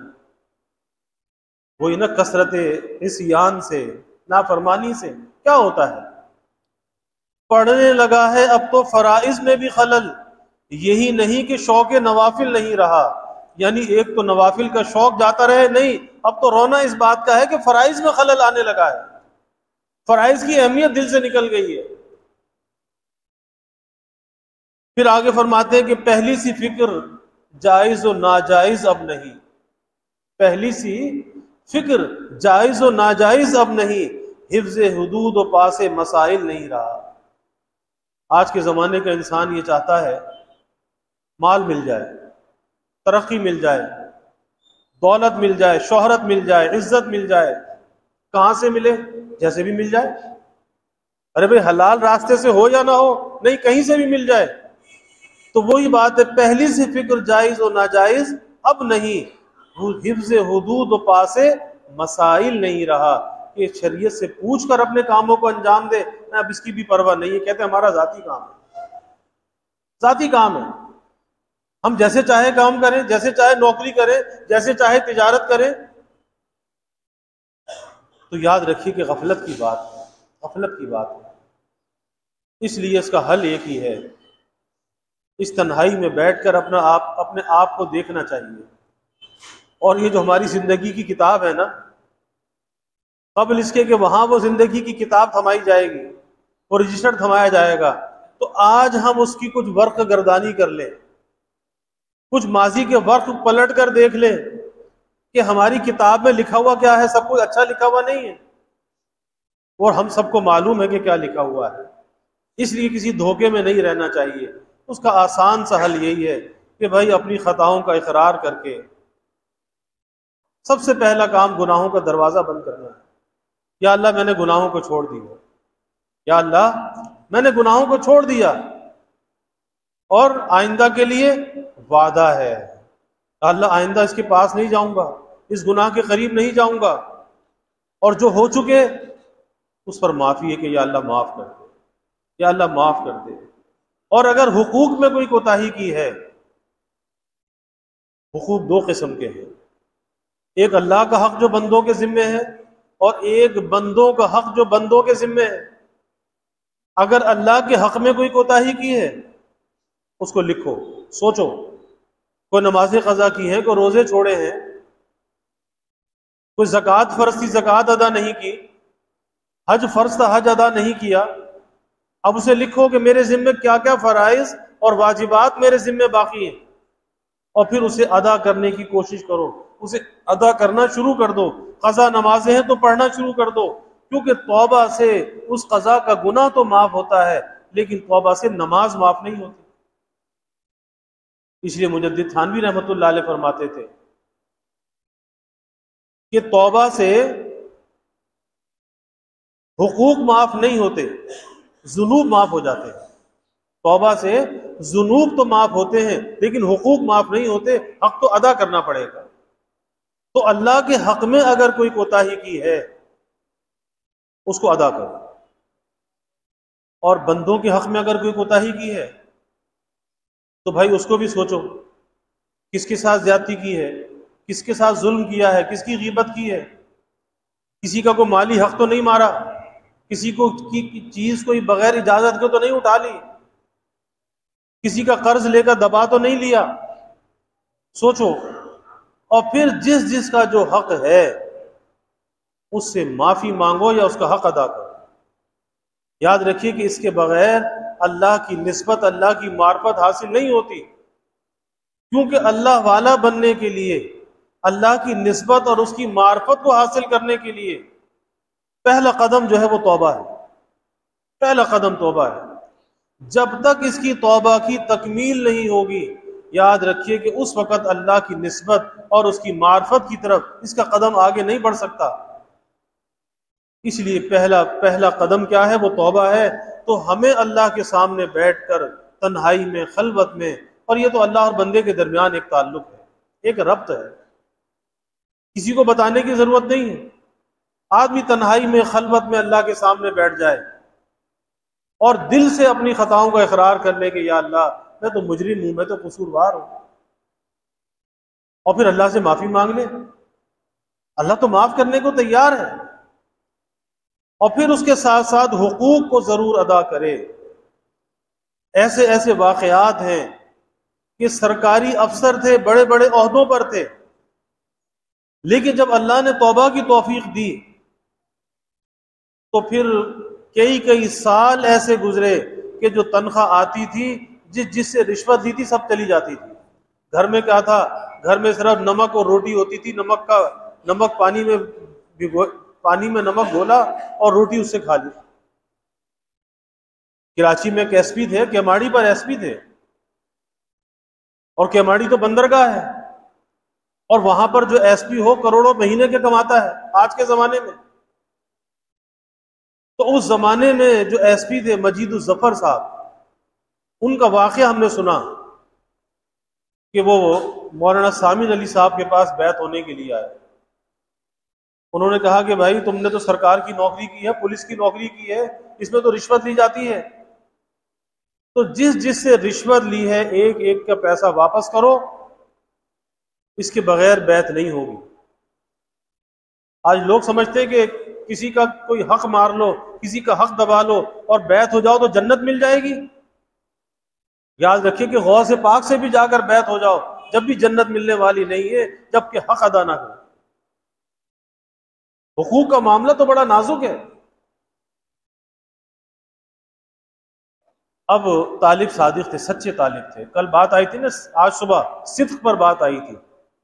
وہی نا کثرت عصیان سے، نافرمانی سے کیا ہوتا ہے؟ پڑھنے لگا ہے اب تو فرائض میں بھی خلل. یہی نہیں کہ شوق نوافل نہیں رہا، یعنی ایک تو نوافل کا شوق جاتا رہے، نہیں، اب تو رونا اس بات کا ہے کہ فرائض میں خلل آنے لگا ہے. فرائض کی اہمیت دل سے نکل گئی ہے. پھر آگے فرماتے ہیں کہ پہلی سی فکر جائز و ناجائز اب نہیں. پہلی سی فکر جائز و ناجائز اب نہیں، حفظ حدود و پاس مسائل نہیں رہا. آج کے زمانے کا انسان یہ چاہتا ہے مال مل جائے، ترقی مل جائے، دولت مل جائے، شہرت مل جائے، عزت مل جائے. کہاں سے ملے؟ جیسے بھی مل جائے. ارے بھائی حلال راستے سے ہو یا نہ ہو، نہیں، کہیں سے بھی مل جائے. تو وہی بات ہے، پہلی سی فکر جائز و ناجائز اب نہیں، حفظ حدود و پاس مسائل نہیں رہا. کہ شریعت سے پوچھ کر اپنے کاموں کو انجام دے، اب اس کی بھی پرواہ نہیں ہے. کہتے ہیں ہمارا ذاتی کام ہے، ذاتی کام ہے، ہم جیسے چاہے کام کریں، جیسے چاہے نوکری کریں، جیسے چاہے تجارت کریں. تو یاد رکھیے کہ غفلت کی بات ہے، غفلت کی بات ہے. اس لیے اس کا حل ایک ہی ہے، اس تنہائی میں بیٹھ کر اپنے آپ کو دیکھنا چاہیے اور یہ جو ہماری زندگی کی کتاب ہے نا، قبل اس کے کہ وہاں وہ زندگی کی کتاب تھمائی جائے گی، وہ رجسٹر تھمایا جائے گا، تو آج ہم اس کی کچھ ورق گردانی کر لیں، کچھ ماضی کے ورق پلٹ کر دیکھ لیں کہ ہماری کتاب میں لکھا ہوا کیا ہے۔ سب کچھ اچھا لکھا ہوا نہیں ہے، اور ہم سب کو معلوم ہے کہ کیا لکھا ہوا ہے، اس لیے کسی دھوکے میں نہیں رہنا چاہیے۔ اس کا آسان سا حل یہی ہے کہ بھائی اپنی خطاؤں کا اقرار کر کے سب سے پہلا کام گناہوں کا دروازہ بند کرنا ہے۔ یا اللہ میں نے گناہوں کو چھوڑ دیا، یا اللہ میں نے گناہوں کو چھوڑ دیا، اور آئندہ کے لیے وعدہ ہے، اللہ آئندہ اس کے پاس نہیں جاؤں گا، اس گناہ کے قریب نہیں جاؤں گا، اور جو ہو چکے اس پر معافی ہے کہ یا اللہ معاف کر دے، یا اللہ معاف کر دے۔ اور اگر حقوق میں کوئی کوتاہی کی ہے، حقوق دو قسم کے ہیں، ایک اللہ کا حق جو بندوں کے ذمے ہے، اور ایک بندوں کا حق جو بندوں کے ذمے ہے۔ اگر اللہ کے حق میں کوئی کوتاہی کی ہے اس کو لکھو، سوچو، کوئی نمازیں قضا کی ہیں، کوئی روزے چھوڑے ہیں، کوئی زکوٰۃ فرض تھی زکوٰۃ ادا نہیں کی، حج فرض تھا حج ادا نہیں کیا، اب اسے لکھو کہ میرے ذمے کیا کیا فرائض اور واجبات میرے ذمے باقی ہیں، اور پھر اسے ادا کرنے کی کوشش کرو، اسے ادا کرنا شروع کر دو۔ قضا نمازیں ہیں تو پڑھنا شروع کر دو، کیونکہ توبہ سے اس قضا کا گناہ تو معاف ہوتا ہے، لیکن توبہ سے نماز معاف نہیں ہوتی۔ اس لیے مجدد تھانوی رحمۃ اللہ علیہ فرماتے تھے کہ توبہ سے حقوق معاف نہیں ہوتے، ذنوب معاف ہو جاتے ہیں۔ توبہ سے ذنوب تو معاف ہوتے ہیں لیکن حقوق معاف نہیں ہوتے، حق تو ادا کرنا پڑے گا۔ تو اللہ کے حق میں اگر کوئی کوتاہی کی ہے اس کو ادا کرو، اور بندوں کے حق میں اگر کوئی کوتاہی کی ہے تو بھائی اس کو بھی سوچو، کس کے ساتھ زیادتی کی ہے، کس کے ساتھ ظلم کیا ہے، کس کی غیبت کی ہے، کسی کا کوئی مالی حق تو نہیں مارا، کسی کو کی چیز کوئی بغیر اجازت کے تو نہیں اٹھا لی، کسی کا قرض لے کر دبا تو نہیں لیا۔ سوچو، اور پھر جس جس کا جو حق ہے اس سے معافی مانگو یا اس کا حق ادا کرو۔ یاد رکھیے کہ اس کے بغیر اللہ کی نسبت، اللہ کی معرفت حاصل نہیں ہوتی، کیونکہ اللہ والا بننے کے لیے، اللہ کی نسبت اور اس کی معرفت کو حاصل کرنے کے لیے پہلا قدم جو ہے وہ توبہ ہے، پہلا قدم توبہ ہے۔ جب تک اس کی توبہ کی تکمیل نہیں ہوگی، یاد رکھیے کہ اس وقت اللہ کی نسبت اور اس کی معرفت کی طرف اس کا قدم آگے نہیں بڑھ سکتا۔ اس لیے پہلا قدم کیا ہے؟ وہ توبہ ہے۔ تو ہمیں اللہ کے سامنے بیٹھ کر تنہائی میں، خلوت میں، اور یہ تو اللہ اور بندے کے درمیان ایک تعلق ہے، ایک ربط ہے، کسی کو بتانے کی ضرورت نہیں ہے۔ آدمی تنہائی میں، خلوت میں اللہ کے سامنے بیٹھ جائے اور دل سے اپنی خطاؤں کا اقرار کر لے کہ یا اللہ میں تو مجرم ہوں، میں تو قصوروار ہوں، اور پھر اللہ سے معافی مانگ لے۔ اللہ تو معاف کرنے کو تیار ہے، اور پھر اس کے ساتھ ساتھ حقوق کو ضرور ادا کرے۔ ایسے ایسے واقعات ہیں کہ سرکاری افسر تھے، بڑے بڑے عہدوں پر تھے، لیکن جب اللہ نے توبہ کی توفیق دی تو پھر کئی سال ایسے گزرے کہ جو تنخواہ آتی تھی، جس سے رشوت دی تھی، سب چلی جاتی تھی۔ گھر میں کیا تھا؟ گھر میں صرف نمک اور روٹی ہوتی تھی، نمک پانی میں نمک گھولا اور روٹی اس سے کھا لی۔ کراچی میں ایک ایس پی تھے، کیماڑی پر ایس پی تھے، اور کیماڑی تو بندرگاہ ہے، اور وہاں پر جو ایس پی ہو کروڑوں مہینے کے کماتا ہے آج کے زمانے میں۔ تو اس زمانے میں جو ایس پی تھے مجید الظفر صاحب، ان کا واقعہ ہم نے سنا کہ وہ مولانا سامن علی صاحب کے پاس بیعت ہونے کے لیے آئے۔ انہوں نے کہا کہ بھائی تم نے تو سرکار کی نوکری کی ہے، پولیس کی نوکری کی ہے، اس میں تو رشوت لی جاتی ہے، تو جس سے رشوت لی ہے ایک ایک کا پیسہ واپس کرو، اس کے بغیر بیعت نہیں ہوگی۔ آج لوگ سمجھتے ہیں کہ کسی کا کوئی حق مار لو، کسی کا حق دبا لو اور بیعت ہو جاؤ تو جنت مل جائے گی۔ یاد رکھیے کہ غوث پاک سے بھی جا کر بیعت ہو جاؤ، جب بھی جنت ملنے والی نہیں ہے جب کہ حق ادا نہ کرو۔ حقوق کا معاملہ تو بڑا نازک ہے۔ اب طالب صادق تھے، سچے طالب تھے۔ کل بات آئی تھی نا، آج صبح صدق پر بات آئی تھی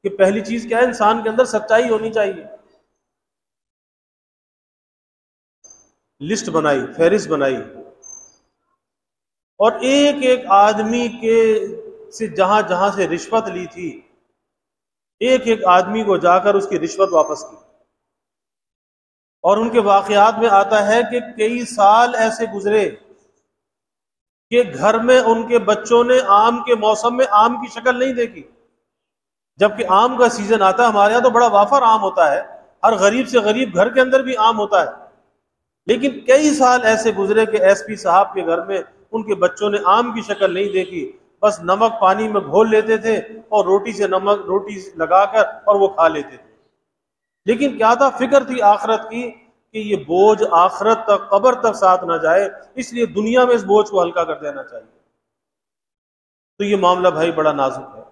کہ پہلی چیز کیا ہے، انسان کے اندر سچائی ہونی چاہیے۔ لسٹ بنائی، فہرست بنائی، اور ایک ایک آدمی کے سے جہاں جہاں سے رشوت لی تھی، ایک ایک آدمی کو جا کر اس کی رشوت واپس کی۔ اور ان کے واقعات میں آتا ہے کہ کئی سال ایسے گزرے کہ گھر میں ان کے بچوں نے آم کے موسم میں آم کی شکل نہیں دیکھی، جبکہ آم کا سیزن آتا ہے۔ ہمارے یہاں تو بڑا وافر آم ہوتا ہے، ہر غریب سے غریب گھر کے اندر بھی آم ہوتا ہے، لیکن کئی سال ایسے گزرے کہ ایس پی صاحب کے گھر میں ان کے بچوں نے آم کی شکل نہیں دیکھی، بس نمک پانی میں گھول لیتے تھے اور روٹی سے نمک روٹی لگا کر اور وہ کھا لیتے تھے۔ لیکن کیا تھا، فکر تھی آخرت کی کہ یہ بوجھ آخرت تک، قبر تک ساتھ نہ جائے، اس لیے دنیا میں اس بوجھ کو ہلکا کر دینا چاہیے۔ تو یہ معاملہ بھائی بڑا نازک ہے،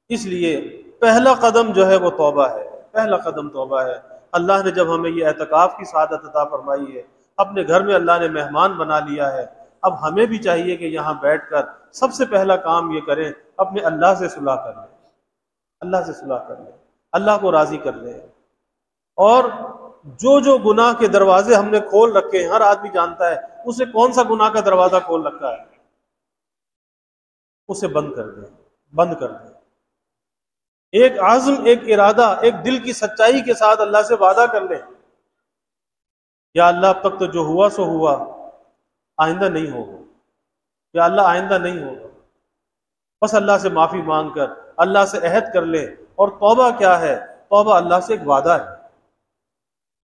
اس لیے پہلا قدم جو ہے وہ توبہ ہے، پہلا قدم توبہ ہے۔ اللہ نے جب ہمیں یہ اعتکاف کی سعادت عطا فرمائی ہے، اپنے گھر میں اللہ نے مہمان بنا لیا ہے، اب ہمیں بھی چاہیے کہ یہاں بیٹھ کر سب سے پہلا کام یہ کریں، اپنے اللہ سے صلح کر لیں، اللہ سے صلح کر لیں، اللہ کو راضی کر لیں۔ اور جو گناہ کے دروازے ہم نے کھول رکھے ہیں، ہر آدمی جانتا ہے اسے کون سا گناہ کا دروازہ کھول رکھا ہے، اسے بند کر دیں، بند کر دیں۔ ایک عزم، ایک ارادہ، ایک دل کی سچائی کے ساتھ اللہ سے وعدہ کر لیں، یا اللہ اب تک تو جو ہوا سو ہوا، آئندہ نہیں ہوگا، یا اللہ آئندہ نہیں ہوگا۔ بس اللہ سے معافی مانگ کر اللہ سے عہد کر لیں۔ اور توبہ کیا ہے؟ توبہ اللہ سے ایک وعدہ ہے۔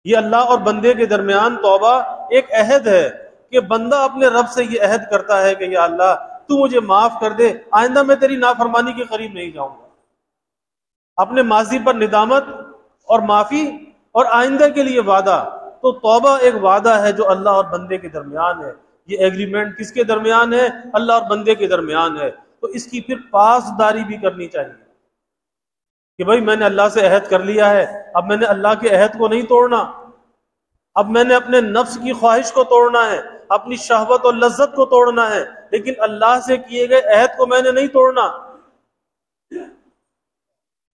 یہ اللہ اور بندے کے درمیان توبہ ایک عہد ہے کہ بندہ اپنے رب سے یہ عہد کرتا ہے کہ یا اللہ تو مجھے معاف کر دے، آئندہ میں تیری نافرمانی کے قریب نہیں جاؤں گا۔ اپنے ماضی پر ندامت اور معافی، اور آئندہ کے لیے وعدہ۔ تو توبہ ایک وعدہ ہے جو اللہ اور بندے کے درمیان ہے۔ یہ ایگریمنٹ کس کے درمیان ہے؟ اللہ اور بندے کے درمیان ہے۔ تو اس کی پھر پاسداری بھی کرنی چاہیے کہ بھائی میں نے اللہ سے عہد کر لیا ہے، اب میں نے اللہ کے عہد کو نہیں توڑنا، اب میں نے اپنے نفس کی خواہش کو توڑنا ہے، اپنی شہوت اور لذت کو توڑنا ہے، لیکن اللہ سے کیے گئے عہد کو میں نے نہیں توڑنا۔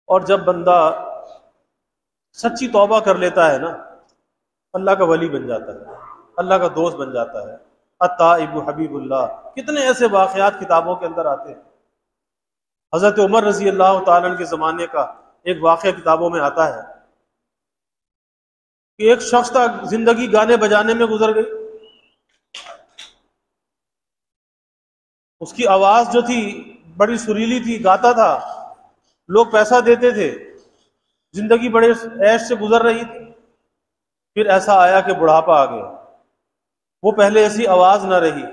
اور جب بندہ سچی توبہ کر لیتا ہے نا، اللہ کا ولی بن جاتا ہے، اللہ کا دوست بن جاتا ہے۔ التائب حبیب اللہ، کتنے ایسے واقعات کتابوں کے اندر آتے ہیں۔ حضرت عمر رضی اللہ تعالیٰ عنہ کے زمانے کا ایک واقعہ کتابوں میں آتا ہے کہ ایک شخص تھا، زندگی گانے بجانے میں گزر گئی۔ اس کی آواز جو تھی بڑی سریلی تھی، گاتا تھا، لوگ پیسہ دیتے تھے، زندگی بڑے عیش سے گزر رہی تھی۔ پھر ایسا آیا کہ بڑھاپا آ گیا، وہ پہلے ایسی آواز نہ رہی،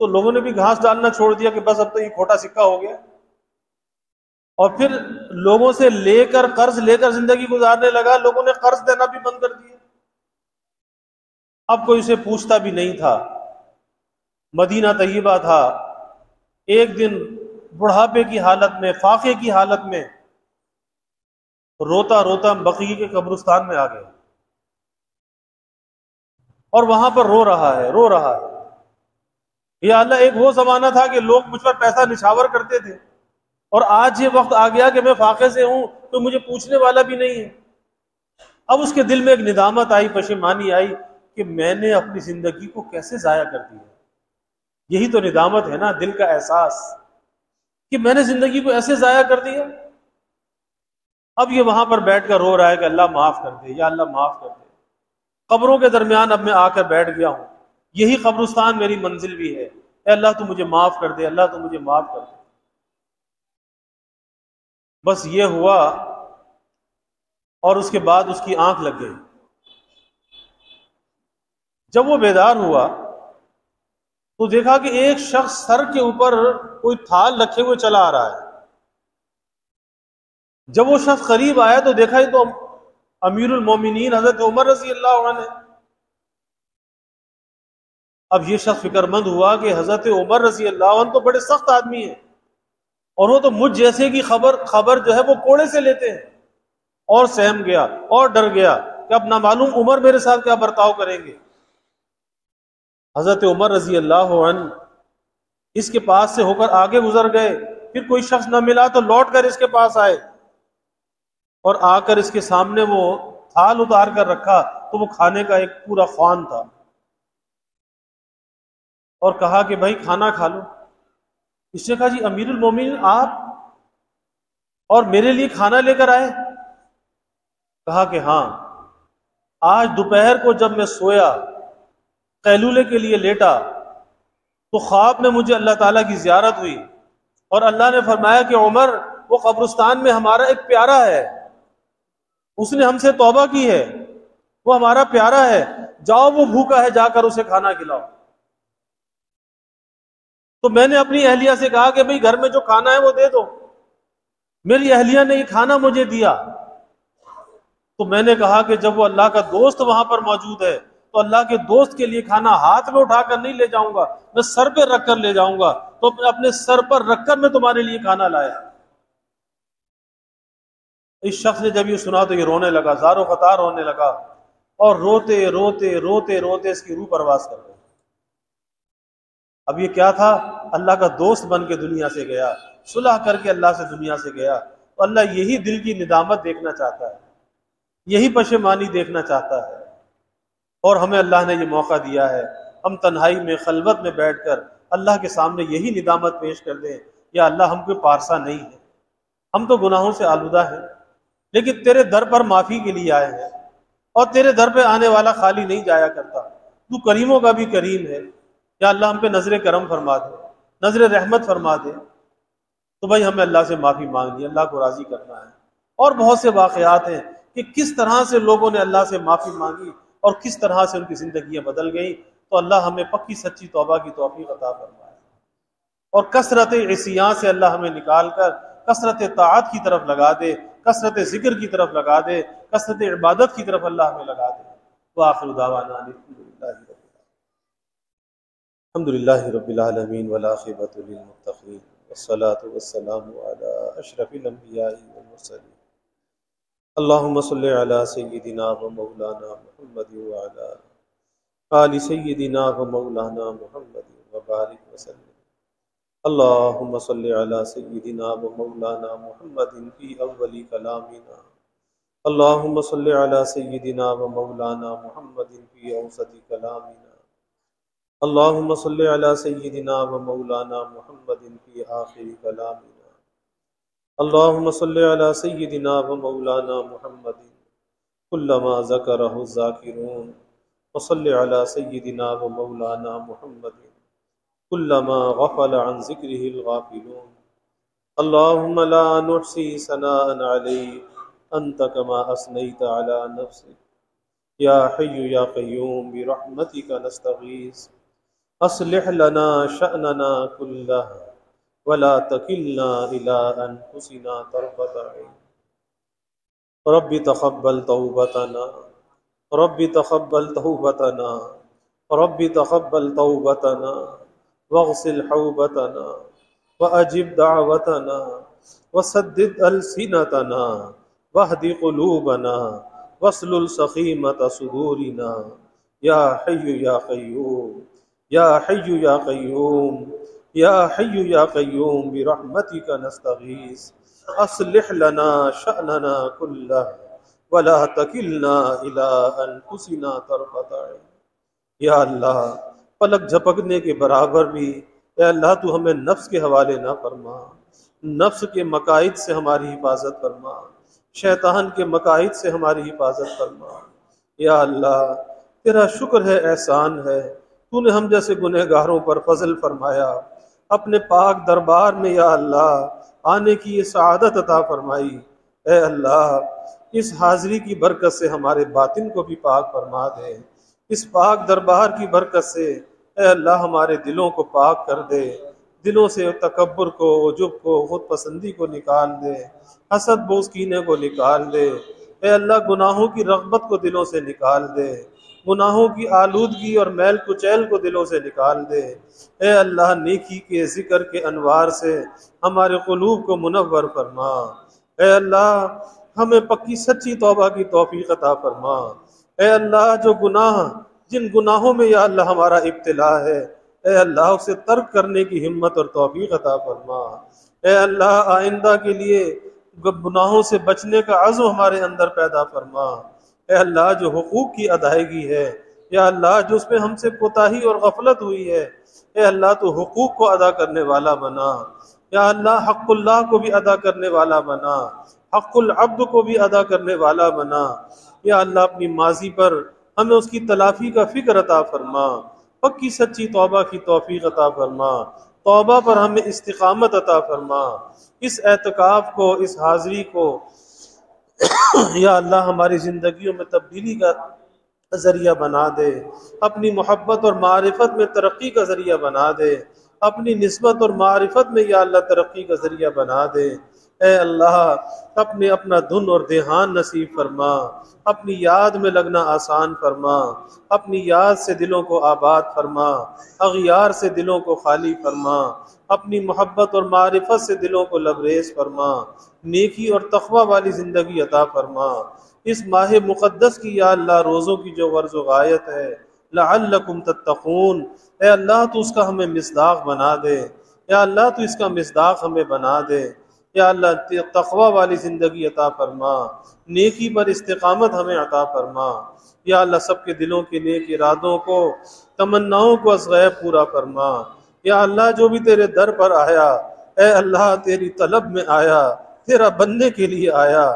تو لوگوں نے بھی گھاس ڈالنا چھوڑ دیا کہ بس اب تو یہ کھوٹا سکہ ہو گیا، اور پھر لوگوں سے لے کر قرض لے کر زندگی گزارنے لگا۔ لوگوں نے قرض دینا بھی بند کر دیا، اب کوئی اسے پوچھتا بھی نہیں تھا۔ مدینہ طیبہ تھا، ایک دن بڑھاپے کی حالت میں، فاقے کی حالت میں، روتا روتا بقیع کے قبرستان میں آ گیا، اور وہاں پر رو رہا ہے، رو رہا ہے۔ یا اللہ، ایک وہ زمانہ تھا کہ لوگ مجھ پر پیسہ نچھاور کرتے تھے، اور آج یہ وقت آ گیا کہ میں فاقے سے ہوں تو مجھے پوچھنے والا بھی نہیں ہے۔ اب اس کے دل میں ایک ندامت آئی، پشیمانی آئی کہ میں نے اپنی زندگی کو کیسے ضائع کر دیا۔ یہی تو ندامت ہے نا، دل کا احساس کہ میں نے زندگی کو ایسے ضائع کر دیا۔ اب یہ وہاں پر بیٹھ کر رو رہا ہے کہ اللہ معاف کر دے، یا اللہ معاف کر دے۔ قبروں کے درمیان اب میں آ کر بیٹھ گیا ہوں، یہی قبرستان میری منزل بھی ہے، اے اللہ تو مجھے معاف کر دے، اللہ تو مجھے معاف کر دے۔ بس یہ ہوا، اور اس کے بعد اس کی آنکھ لگ گئی۔ جب وہ بیدار ہوا تو دیکھا کہ ایک شخص سر کے اوپر کوئی تھال رکھے ہوئے چلا آ رہا ہے۔ جب وہ شخص قریب آیا تو دیکھا یہ تو امیر المومنین حضرت عمر رضی اللہ عنہ نے۔ اب یہ شخص فکر مند ہوا کہ حضرت عمر رضی اللہ عنہ تو بڑے سخت آدمی ہیں، اور وہ تو مجھ جیسے کی خبر جو ہے وہ کوڑے سے لیتے ہیں، اور سہم گیا اور ڈر گیا کہ اب نہ معلوم عمر میرے ساتھ کیا برتاؤ کریں گے۔ حضرت عمر رضی اللہ عنہ اس کے پاس سے ہو کر آگے گزر گئے، پھر کوئی شخص نہ ملا تو لوٹ کر اس کے پاس آئے اور آ کر اس کے سامنے وہ تھال اتار کر رکھا تو وہ کھانے کا ایک پورا خوان تھا، اور کہا کہ بھائی کھانا کھا لو۔ اس نے کہا جی امیر المومنین آپ اور میرے لیے کھانا لے کر آئے؟ کہا کہ ہاں، آج دوپہر کو جب میں سویا قیلولے کے لیے لیٹا تو خواب میں مجھے اللہ تعالیٰ کی زیارت ہوئی، اور اللہ نے فرمایا کہ عمر وہ قبرستان میں ہمارا ایک پیارا ہے، اس نے ہم سے توبہ کی ہے، وہ ہمارا پیارا ہے، جاؤ وہ بھوکا ہے، جا کر اسے کھانا کھلاؤ۔ تو میں نے اپنی اہلیہ سے کہا کہ بھئی گھر میں جو کھانا ہے وہ دے دو۔ میری اہلیہ نے یہ کھانا مجھے دیا، تو میں نے کہا کہ جب وہ اللہ کا دوست وہاں پر موجود ہے تو اللہ کے دوست کے لیے کھانا ہاتھ میں اٹھا کر نہیں لے جاؤں گا، میں سر پہ رکھ کر لے جاؤں گا، تو اپنے سر پر رکھ کر میں تمہارے لیے کھانا لایا۔ اس شخص نے جب یہ سنا تو یہ رونے لگا، زارو قطار رونے لگا، اور روتے روتے روتے روتے اس کی روح پرواز کر گئی۔ اب یہ کیا تھا؟ اللہ کا دوست بن کے دنیا سے گیا، صلح کر کے اللہ سے دنیا سے گیا، تو اللہ یہی دل کی ندامت دیکھنا چاہتا ہے، یہی پشیمانی دیکھنا چاہتا ہے، اور ہمیں اللہ نے یہ موقع دیا ہے ہم تنہائی میں خلوت میں بیٹھ کر اللہ کے سامنے یہی ندامت پیش کر دیں، یا اللہ ہم کوئی پارسا نہیں ہے، ہم تو گناہوں سے آلودہ ہیں، لیکن تیرے در پر معافی کے لیے آئے ہیں، اور تیرے در پہ آنے والا خالی نہیں جایا کرتا، تو کریموں کا بھی کریم ہے، یا اللہ ہم پہ نظر کرم فرما دے، نظر رحمت فرما دے۔ تو بھائی ہمیں اللہ سے معافی مانگنی ہے، اللہ کو راضی کرنا ہے۔ اور بہت سے واقعات ہیں کہ کس طرح سے لوگوں نے اللہ سے معافی مانگی اور کس طرح سے ان کی زندگیاں بدل گئیں۔ تو اللہ ہمیں پکی سچی توبہ کی توفیق عطا فرمائے، اور کثرت عصیان سے اللہ ہمیں نکال کر کثرت طاعت کی طرف لگا دے، کثرت ذکر کی طرف لگا دے، کثرت عبادت کی طرف اللہ ہمیں لگا دے۔ وآخر دعوانا الحمد للہ رب العالمین والعاقبۃ للمتقین والصلاة والسلام علی اشرف الانبیاء والمرسلین اللہم صل علی سیدنا و مولانا محمد وعلی آل سیدنا و مولانا محمد وبارک وسلم اللہم صل علی سیدنا و مولانا محمد فی اول کلامنا اللہم صل علی سیدنا و مولانا محمد فی اوسط کلامنا اللہم صل علی سیدنا و مولانا محمد فی آخر کلامنا اللہم صل علی سیدنا و مولانا محمد کلما ذکرہ الذاکرون وصل علی سیدنا و مولانا محمد کلما غفل عن ذکرہ الغافلون اللہم لا نحصی ثناء علیک انت کما اثنیت علی نفسک یا حی یا قیوم برحمتک نستغیث اصلح لنا شأننا كله ولا تكلنا إلى أنفسنا طرفة عين رب تقبل توبتنا رب تقبل توبتنا رب تقبل توبتنا واغسل حوبتنا وأجب دعوتنا وسدد ألسنتنا واهد قلوبنا واسلل سخيمة صدورنا يا حي يا قيوم یا حی یا قیوم یا حی یا قیوم برحمتک نستغیث اصلح لنا شأننا کلہ ولا تکلنا الی انفسنا طرفۃ عین۔ یا اللہ پلک جھپکنے کے برابر بھی اے اللہ تو ہمیں نفس کے حوالے نہ فرما، نفس کے مقائد سے ہماری حفاظت فرما، شیطان کے مقائد سے ہماری حفاظت فرما۔ یا اللہ تیرا شکر ہے، احسان ہے، تو نے ہم جیسے گنہگاروں پر فضل فرمایا، اپنے پاک دربار میں یا اللہ آنے کی یہ سعادت عطا فرمائی۔ اے اللہ اس حاضری کی برکت سے ہمارے باطن کو بھی پاک فرما دے، اس پاک دربار کی برکت سے اے اللہ ہمارے دلوں کو پاک کر دے، دلوں سے تکبر کو، عجب کو، خود پسندی کو نکال دے، حسد بغض کینے کو نکال دے، اے اللہ گناہوں کی رغبت کو دلوں سے نکال دے، گناہوں کی آلودگی اور میل کچیل کو دلوں سے نکال دے۔ اے اللہ نیکی کے ذکر کے انوار سے ہمارے قلوب کو منور فرما۔ اے اللہ ہمیں پکی سچی توبہ کی توفیق عطا فرما۔ اے اللہ جن گناہوں میں یا اللہ ہمارا ابتلا ہے، اے اللہ اسے ترک کرنے کی ہمت اور توفیق عطا فرما۔ اے اللہ آئندہ کے لیے گناہوں سے بچنے کا عزم ہمارے اندر پیدا فرما۔ اے اللہ جو حقوق کی ادائیگی ہے، یا اللہ جو اس میں ہم سے کوتاہی اور غفلت ہوئی ہے، اے اللہ تو حقوق کو ادا کرنے والا بنا۔ یا اللہ حق اللہ کو بھی ادا کرنے والا بنا، حق العبد کو بھی ادا کرنے والا بنا۔ یا اللہ اپنی ماضی پر ہمیں اس کی تلافی کا فکر عطا فرما، پکی سچی توبہ کی توفیق عطا فرما، توبہ پر ہمیں استقامت عطا فرما۔ اس اعتکاف کو، اس حاضری کو یا اللہ ہماری زندگیوں میں تبدیلی کا ذریعہ بنا دے، اپنی محبت اور معرفت میں ترقی کا ذریعہ بنا دے، اپنی نسبت اور معرفت میں یا اللہ ترقی کا ذریعہ بنا دے۔ اے اللہ اپنا دھن اور دھیان نصیب فرما، اپنی یاد میں لگنا آسان فرما، اپنی یاد سے دلوں کو آباد فرما، اغیار سے دلوں کو خالی فرما، اپنی محبت اور معرفت سے دلوں کو لبریز فرما، نیکی اور تقوی والی زندگی عطا فرما۔ اس ماہ مقدس کی یا اللہ روزوں کی جو غرض و غایت ہے، لعلکم تتقون، اے اللہ تو اس کا ہمیں مصداق بنا دے، یا اللہ تو اس کا مصداق ہمیں بنا دے، یا اللہ تقوی والی زندگی عطا فرما، نیکی پر استقامت ہمیں عطا فرما۔ یا اللہ سب کے دلوں کے نیک ارادوں کو، تمناؤں کو از غیب پورا فرما۔ یا اللہ جو بھی تیرے در پر آیا، اے اللہ تیری طلب میں آیا، تیرا بننے کے لیے آیا،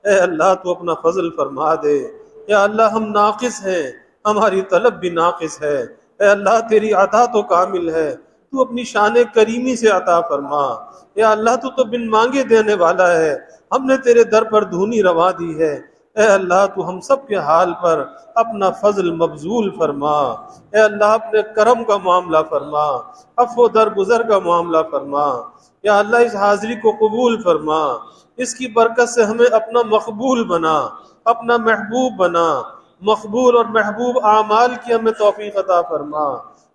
اے اللہ تو اپنا فضل فرما دے۔ یا اللہ ہم ناقص ہیں، ہماری طلب بھی ناقص ہے، اے اللہ تیری عطا تو کامل ہے، تو اپنی شان کریمی سے عطا فرما۔ یا اللہ تو بن مانگے دینے والا ہے، ہم نے تیرے در پر دھونی روا دی ہے، اے اللہ تو ہم سب کے حال پر اپنا فضل مبذول فرما۔ اے اللہ اپنے کرم کا معاملہ فرما، عفو درگزر کا معاملہ فرما۔ یا اللہ اس حاضری کو قبول فرما، اس کی برکت سے ہمیں اپنا مقبول بنا، اپنا محبوب بنا، مقبول اور محبوب اعمال کی ہمیں توفیق عطا فرما۔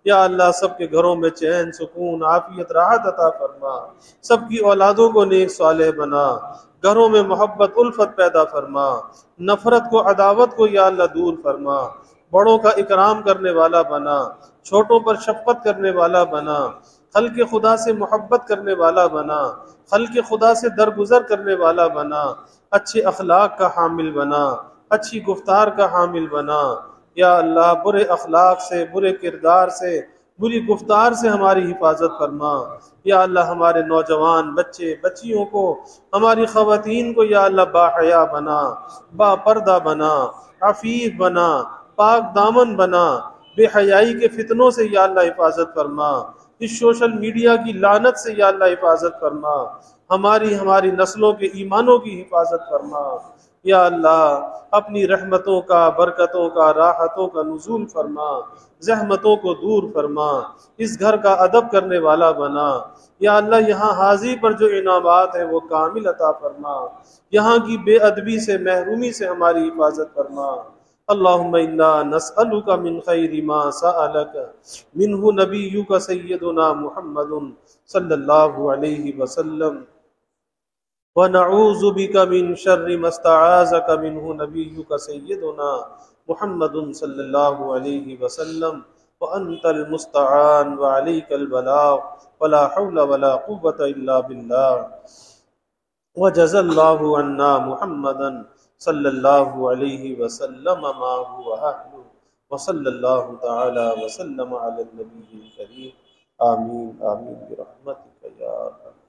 یا اللہ سب کے گھروں میں چین، سکون، عافیت، راحت عطا فرما، سب کی اولادوں کو نیک صالح بنا، گھروں میں محبت الفت پیدا فرما، نفرت کو، عداوت کو یا اللہ دور فرما، بڑوں کا اکرام کرنے والا بنا، چھوٹوں پر شفقت کرنے والا بنا، خلق خدا سے محبت کرنے والا بنا، خلق خدا سے درگزر کرنے والا بنا، اچھے اخلاق کا حامل بنا، اچھی گفتار کا حامل بنا۔ یا اللہ برے اخلاق سے، برے کردار سے، بری گفتار سے ہماری حفاظت فرما۔ یا اللہ ہمارے نوجوان بچے بچیوں کو، ہماری خواتین کو یا اللہ باحیا بنا، با پردہ بنا، عفیف بنا، پاک دامن بنا، بے حیائی کے فتنوں سے یا اللہ حفاظت فرما، اس سوشل میڈیا کی لعنت سے یا اللہ حفاظت فرما، ہماری نسلوں کے ایمانوں کی حفاظت فرما۔ یا اللہ اپنی رحمتوں کا، برکتوں کا، راحتوں کا نزول فرما، زحمتوں کو دور فرما، اس گھر کا ادب کرنے والا بنا۔ یا اللہ یہاں حاضری پر جو انعامات ہیں وہ کامل عطا فرما، یہاں کی بے ادبی سے، محرومی سے ہماری حفاظت فرما۔ اللہم انا نسألک من خیر ما سألک منہ نبیک سیدنا محمد صلی اللہ علیہ وسلم، ونعوذ بک من شر ما استعاذک منہ نبیک سیدنا محمد صلی اللہ علیہ وسلم، وانت المستعان وعلیک البلاغ ولا حول ولا قوة الا باللہ، وجزا اللہ عنا محمدا صلی اللہ علیہ وسلم ما هو اہلہ، وصلی اللہ تعالی وسلم علی النبی الکریم۔ آمین آمین برحمتک یا ارحم۔